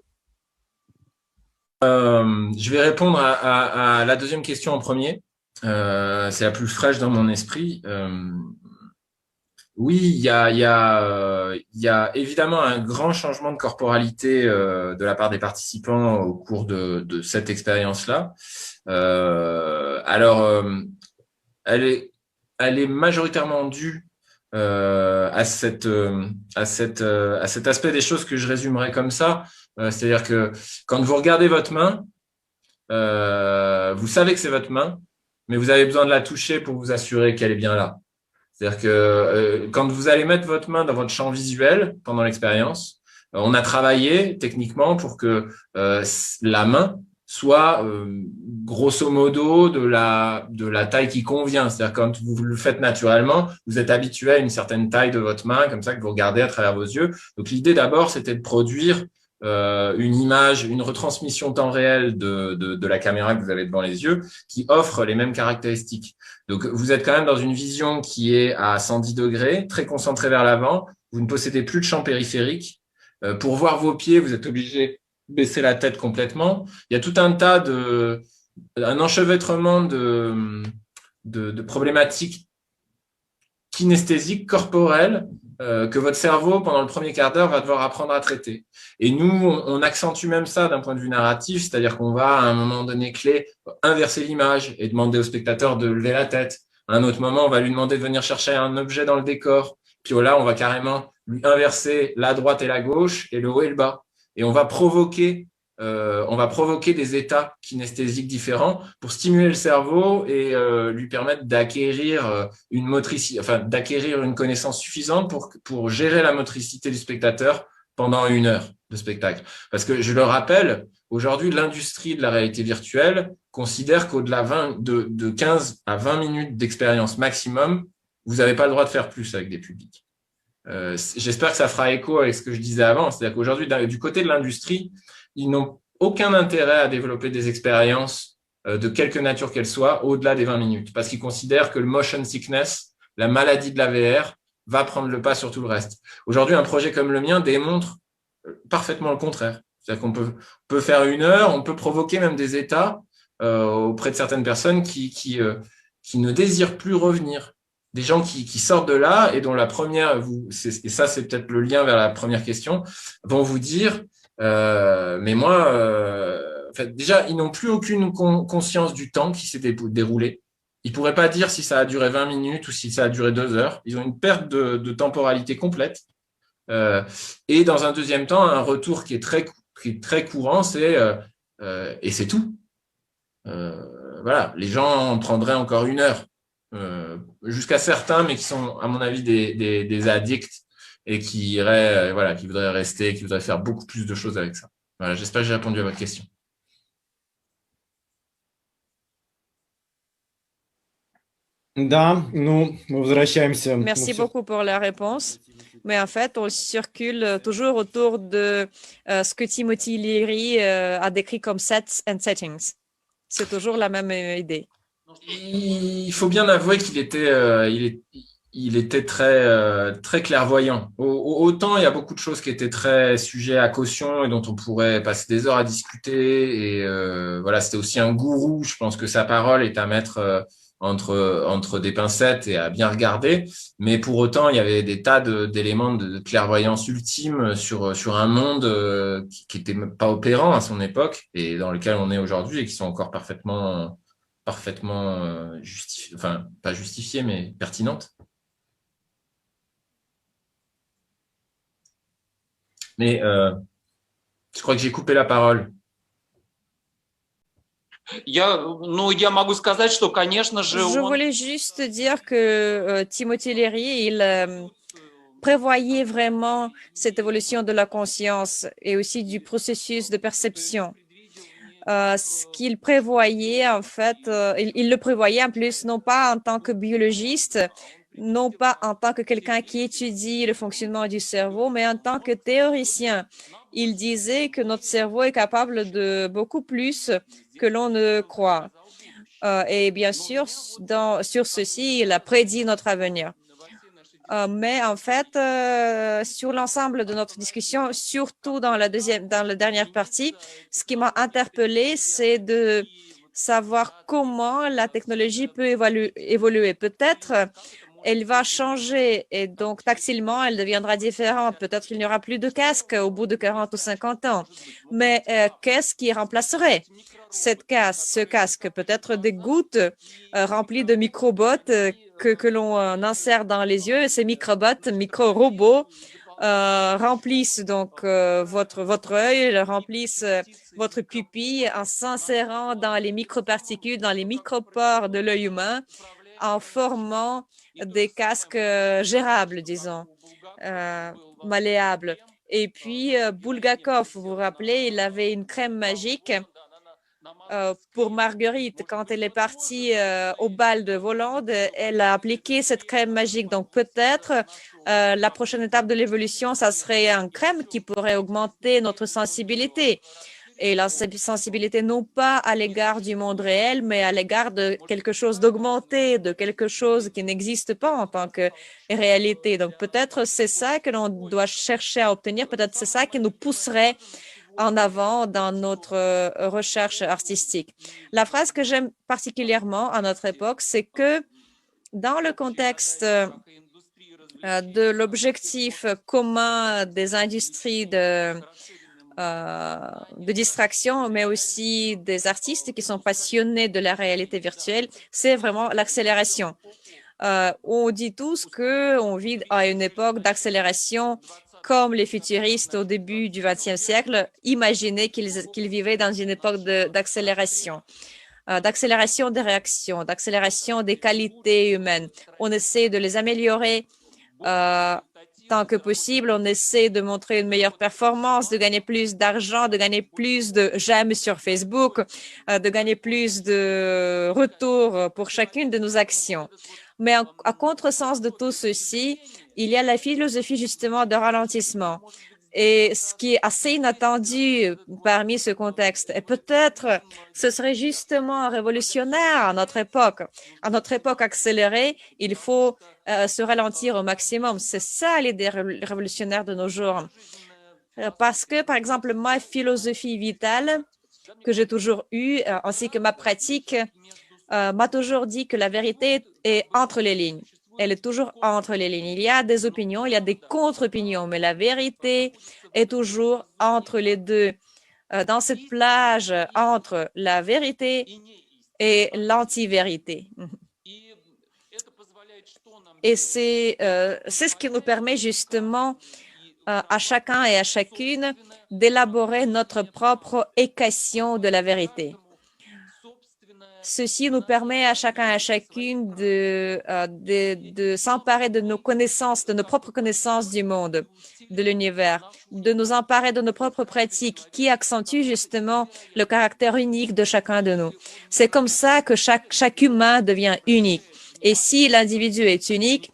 Je vais répondre à la deuxième question en premier. C'est la plus fraîche dans mon esprit. Oui, il y a évidemment un grand changement de corporalité de la part des participants au cours de cette expérience-là. Elle est majoritairement due à cet aspect des choses que je résumerai comme ça. C'est-à-dire que quand vous regardez votre main, vous savez que c'est votre main, mais vous avez besoin de la toucher pour vous assurer qu'elle est bien là. C'est-à-dire que quand vous allez mettre votre main dans votre champ visuel pendant l'expérience, on a travaillé techniquement pour que la main soit grosso modo de la taille qui convient. C'est-à-dire quand vous le faites naturellement, vous êtes habitué à une certaine taille de votre main, comme ça que vous regardez à travers vos yeux. Donc l'idée d'abord, c'était de produire une image, une retransmission temps réel de la caméra que vous avez devant les yeux qui offre les mêmes caractéristiques. Donc, vous êtes quand même dans une vision qui est à 110 degrés, très concentrée vers l'avant. Vous ne possédez plus de champ périphérique. Pour voir vos pieds, vous êtes obligé de baisser la tête complètement. Il y a tout un tas un enchevêtrement de problématiques kinesthésiques, corporelles, que votre cerveau, pendant le premier quart d'heure, va devoir apprendre à traiter. Et nous, on accentue même ça d'un point de vue narratif, c'est-à-dire qu'on va, à un moment donné clé, inverser l'image et demander au spectateur de lever la tête. À un autre moment, on va lui demander de venir chercher un objet dans le décor. Puis là, on va carrément lui inverser la droite et la gauche, et le haut et le bas. Et on va provoquer des états kinesthésiques différents pour stimuler le cerveau et lui permettre d'acquérir d'acquérir une connaissance suffisante pour gérer la motricité du spectateur pendant 1 heure de spectacle. Parce que je le rappelle, aujourd'hui, l'industrie de la réalité virtuelle considère qu'au-delà de 15 à 20 minutes d'expérience maximum, vous n'avez pas le droit de faire plus avec des publics. J'espère que ça fera écho avec ce que je disais avant. C'est-à-dire qu'aujourd'hui, du côté de l'industrie, ils n'ont aucun intérêt à développer des expériences de quelque nature qu'elles soient au-delà des 20 minutes parce qu'ils considèrent que le motion sickness, la maladie de la VR, va prendre le pas sur tout le reste. Aujourd'hui, un projet comme le mien démontre parfaitement le contraire. C'est-à-dire qu'on peut faire 1 heure, on peut provoquer même des états auprès de certaines personnes qui ne désirent plus revenir. Des gens qui sortent de là et dont la première, et ça c'est peut-être le lien vers la première question, vont vous dire mais moi, en fait, déjà, ils n'ont plus aucune conscience du temps qui s'est déroulé. Ils ne pourraient pas dire si ça a duré 20 minutes ou si ça a duré 2 heures. Ils ont une perte de temporalité complète. Et dans un deuxième temps, un retour qui est très courant, c'est et c'est tout. Voilà, les gens en prendraient encore 1 heure. Jusqu'à certains, mais qui sont, à mon avis, des addicts et qui voudraient rester, qui voudraient faire beaucoup plus de choses avec ça. Voilà, j'espère que j'ai répondu à votre question. Merci beaucoup pour la réponse. Mais en fait, on circule toujours autour de ce que Timothy Leary a décrit comme sets and settings. C'est toujours la même idée. Il faut bien avouer qu'il était très clairvoyant. Autant il y a beaucoup de choses qui étaient très sujets à caution et dont on pourrait passer des heures à discuter. Et voilà, c'était aussi un gourou. Je pense que sa parole est à mettre entre des pincettes et à bien regarder. Mais pour autant, il y avait des tas d'éléments de clairvoyance ultime sur un monde qui n'était pas opérant à son époque et dans lequel on est aujourd'hui et qui sont encore parfaitement justifiées, enfin, pas justifiées, mais pertinentes. Mais je crois que j'ai coupé la parole. Je voulais juste dire que Timothy Leary, il prévoyait vraiment cette évolution de la conscience et aussi du processus de perception. Ce qu'il prévoyait, en fait, il le prévoyait en plus, non pas en tant que biologiste, non pas en tant que quelqu'un qui étudie le fonctionnement du cerveau, mais en tant que théoricien. Il disait que notre cerveau est capable de beaucoup plus que l'on ne croit. Et bien sûr, sur ceci, il a prédit notre avenir. Mais en fait, sur l'ensemble de notre discussion, surtout dans la dernière partie, ce qui m'a interpellée, c'est de savoir comment la technologie peut évoluer. Peut-être elle va changer et donc tactilement, elle deviendra différente. Peut-être qu'il n'y aura plus de casque au bout de 40 ou 50 ans. Mais qu'est-ce qui remplacerait ce casque? Peut-être des gouttes remplies de microbots que l'on insère dans les yeux. Ces microbots, micro-robots, remplissent donc votre œil, remplissent votre pupille en s'insérant dans les microparticules, dans les micropores de l'œil humain, en formant des casques gérables, disons, malléables. Et puis, Bulgakov, vous vous rappelez, il avait une crème magique pour Marguerite. Quand elle est partie au bal de Volande, elle a appliqué cette crème magique. Donc, peut-être la prochaine étape de l'évolution, ça serait une crème qui pourrait augmenter notre sensibilité. Et la sensibilité non pas à l'égard du monde réel, mais à l'égard de quelque chose d'augmenté, de quelque chose qui n'existe pas en tant que réalité. Donc peut-être c'est ça que l'on doit chercher à obtenir, peut-être c'est ça qui nous pousserait en avant dans notre recherche artistique. La phrase que j'aime particulièrement à notre époque, c'est que dans le contexte de l'objectif commun des industries de distraction, mais aussi des artistes qui sont passionnés de la réalité virtuelle, c'est vraiment l'accélération. On dit tous qu'on vit à une époque d'accélération comme les futuristes au début du XXe siècle imaginaient qu'ils vivaient dans une époque d'accélération. D'accélération des réactions, d'accélération des qualités humaines. On essaie de les améliorer tant que possible, on essaie de montrer une meilleure performance, de gagner plus d'argent, de gagner plus de j'aime sur Facebook, de gagner plus de retours pour chacune de nos actions. Mais à contresens de tout ceci, il y a la philosophie justement de ralentissement. Et ce qui est assez inattendu parmi ce contexte, et peut-être ce serait justement révolutionnaire à notre époque. À notre époque accélérée, il faut se ralentir au maximum. C'est ça l'idée révolutionnaire de nos jours. Parce que, par exemple, ma philosophie vitale que j'ai toujours eue, ainsi que ma pratique, m'a toujours dit que la vérité est entre les lignes. Elle est toujours entre les lignes. Il y a des opinions, il y a des contre-opinions, mais la vérité est toujours entre les deux. Dans cette plage entre la vérité et l'anti-vérité. Et c'est ce qui nous permet justement à chacun et à chacune d'élaborer notre propre équation de la vérité. Ceci nous permet à chacun et à chacune de s'emparer de nos connaissances, de nos propres connaissances du monde, de l'univers, de nous emparer de nos propres pratiques qui accentuent justement le caractère unique de chacun de nous. C'est comme ça que chaque humain devient unique. Et si l'individu est unique,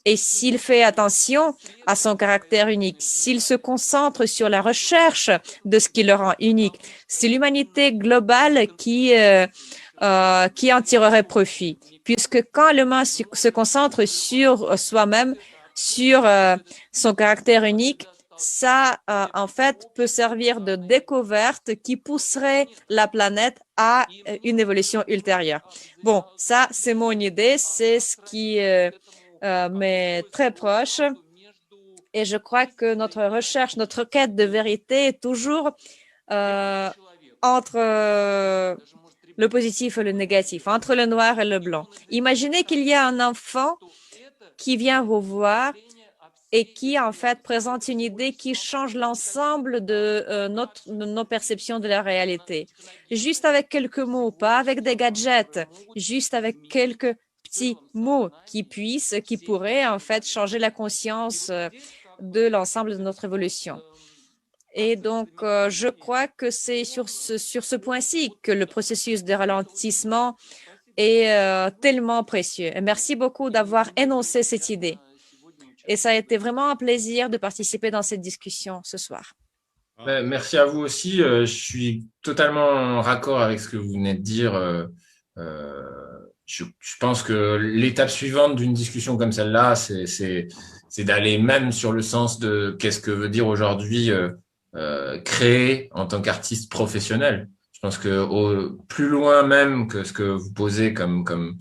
et s'il fait attention à son caractère unique, s'il se concentre sur la recherche de ce qui le rend unique, c'est l'humanité globale qui en tirerait profit. Puisque quand l'humain se concentre sur soi-même, sur son caractère unique, ça, en fait, peut servir de découverte qui pousserait la planète à une évolution ultérieure. Bon, ça, c'est mon idée, c'est ce qui m'est très proche. Et je crois que notre recherche, notre quête de vérité est toujours entre le positif et le négatif, entre le noir et le blanc. Imaginez qu'il y a un enfant qui vient vous voir et qui, en fait, présente une idée qui change l'ensemble de nos perceptions de la réalité. Juste avec quelques mots, pas avec des gadgets, juste avec quelques petits mots qui pourraient, en fait, changer la conscience de l'ensemble de notre évolution. Et donc, je crois que c'est sur ce point-ci que le processus de ralentissement est tellement précieux. Et merci beaucoup d'avoir énoncé cette idée. Et ça a été vraiment un plaisir de participer dans cette discussion ce soir. Merci à vous aussi. Je suis totalement en raccord avec ce que vous venez de dire. Je pense que l'étape suivante d'une discussion comme celle-là, c'est d'aller même sur le sens de qu'est-ce que veut dire aujourd'hui créer en tant qu'artiste professionnel. Je pense que plus loin même que ce que vous posez comme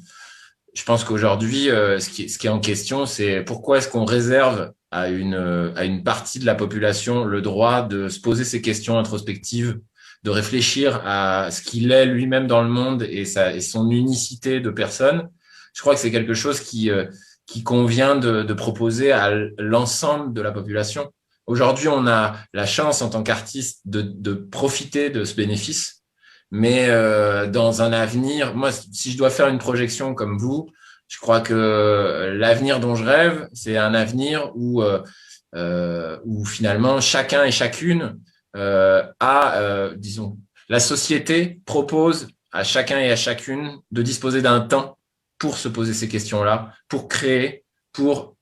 je pense qu'aujourd'hui, ce qui est en question, c'est pourquoi est-ce qu'on réserve à une partie de la population le droit de se poser ces questions introspectives, de réfléchir à ce qu'il est lui-même dans le monde et son unicité de personne. Je crois que c'est quelque chose qui convient de proposer à l'ensemble de la population. Aujourd'hui, on a la chance en tant qu'artiste de profiter de ce bénéfice, mais dans un avenir, moi, si je dois faire une projection comme vous, je crois que l'avenir dont je rêve, c'est un avenir où finalement chacun et chacune disons, la société propose à chacun et à chacune de disposer d'un temps pour se poser ces questions-là, pour créer, pour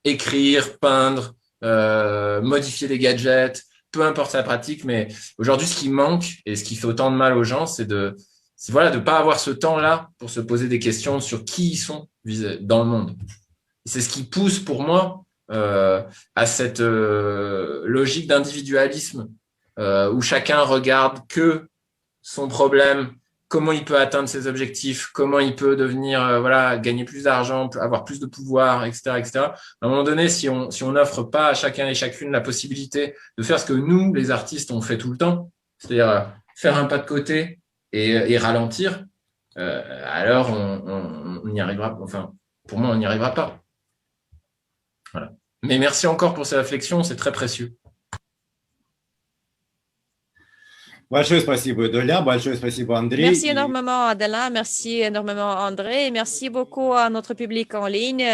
écrire, peindre, modifier des gadgets, peu importe la pratique, mais aujourd'hui, ce qui manque et ce qui fait autant de mal aux gens, c'est de pas avoir ce temps-là pour se poser des questions sur qui ils sont dans le monde. C'est ce qui pousse pour moi à cette logique d'individualisme où chacun regarde que son problème, comment il peut atteindre ses objectifs, comment il peut devenir gagner plus d'argent, avoir plus de pouvoir, etc., etc. À un moment donné, si on n'offre pas à chacun et chacune la possibilité de faire ce que nous, les artistes, on fait tout le temps, c'est-à-dire faire un pas de côté et ralentir, alors on n'y arrivera. Enfin, pour moi, on n'y arrivera pas. Voilà. Mais merci encore pour ces réflexions, c'est très précieux. Большое спасибо, Эдуля, большое спасибо, Андрей. Merci énormément, Adelin, merci énormément, André, et merci beaucoup à notre public en ligne.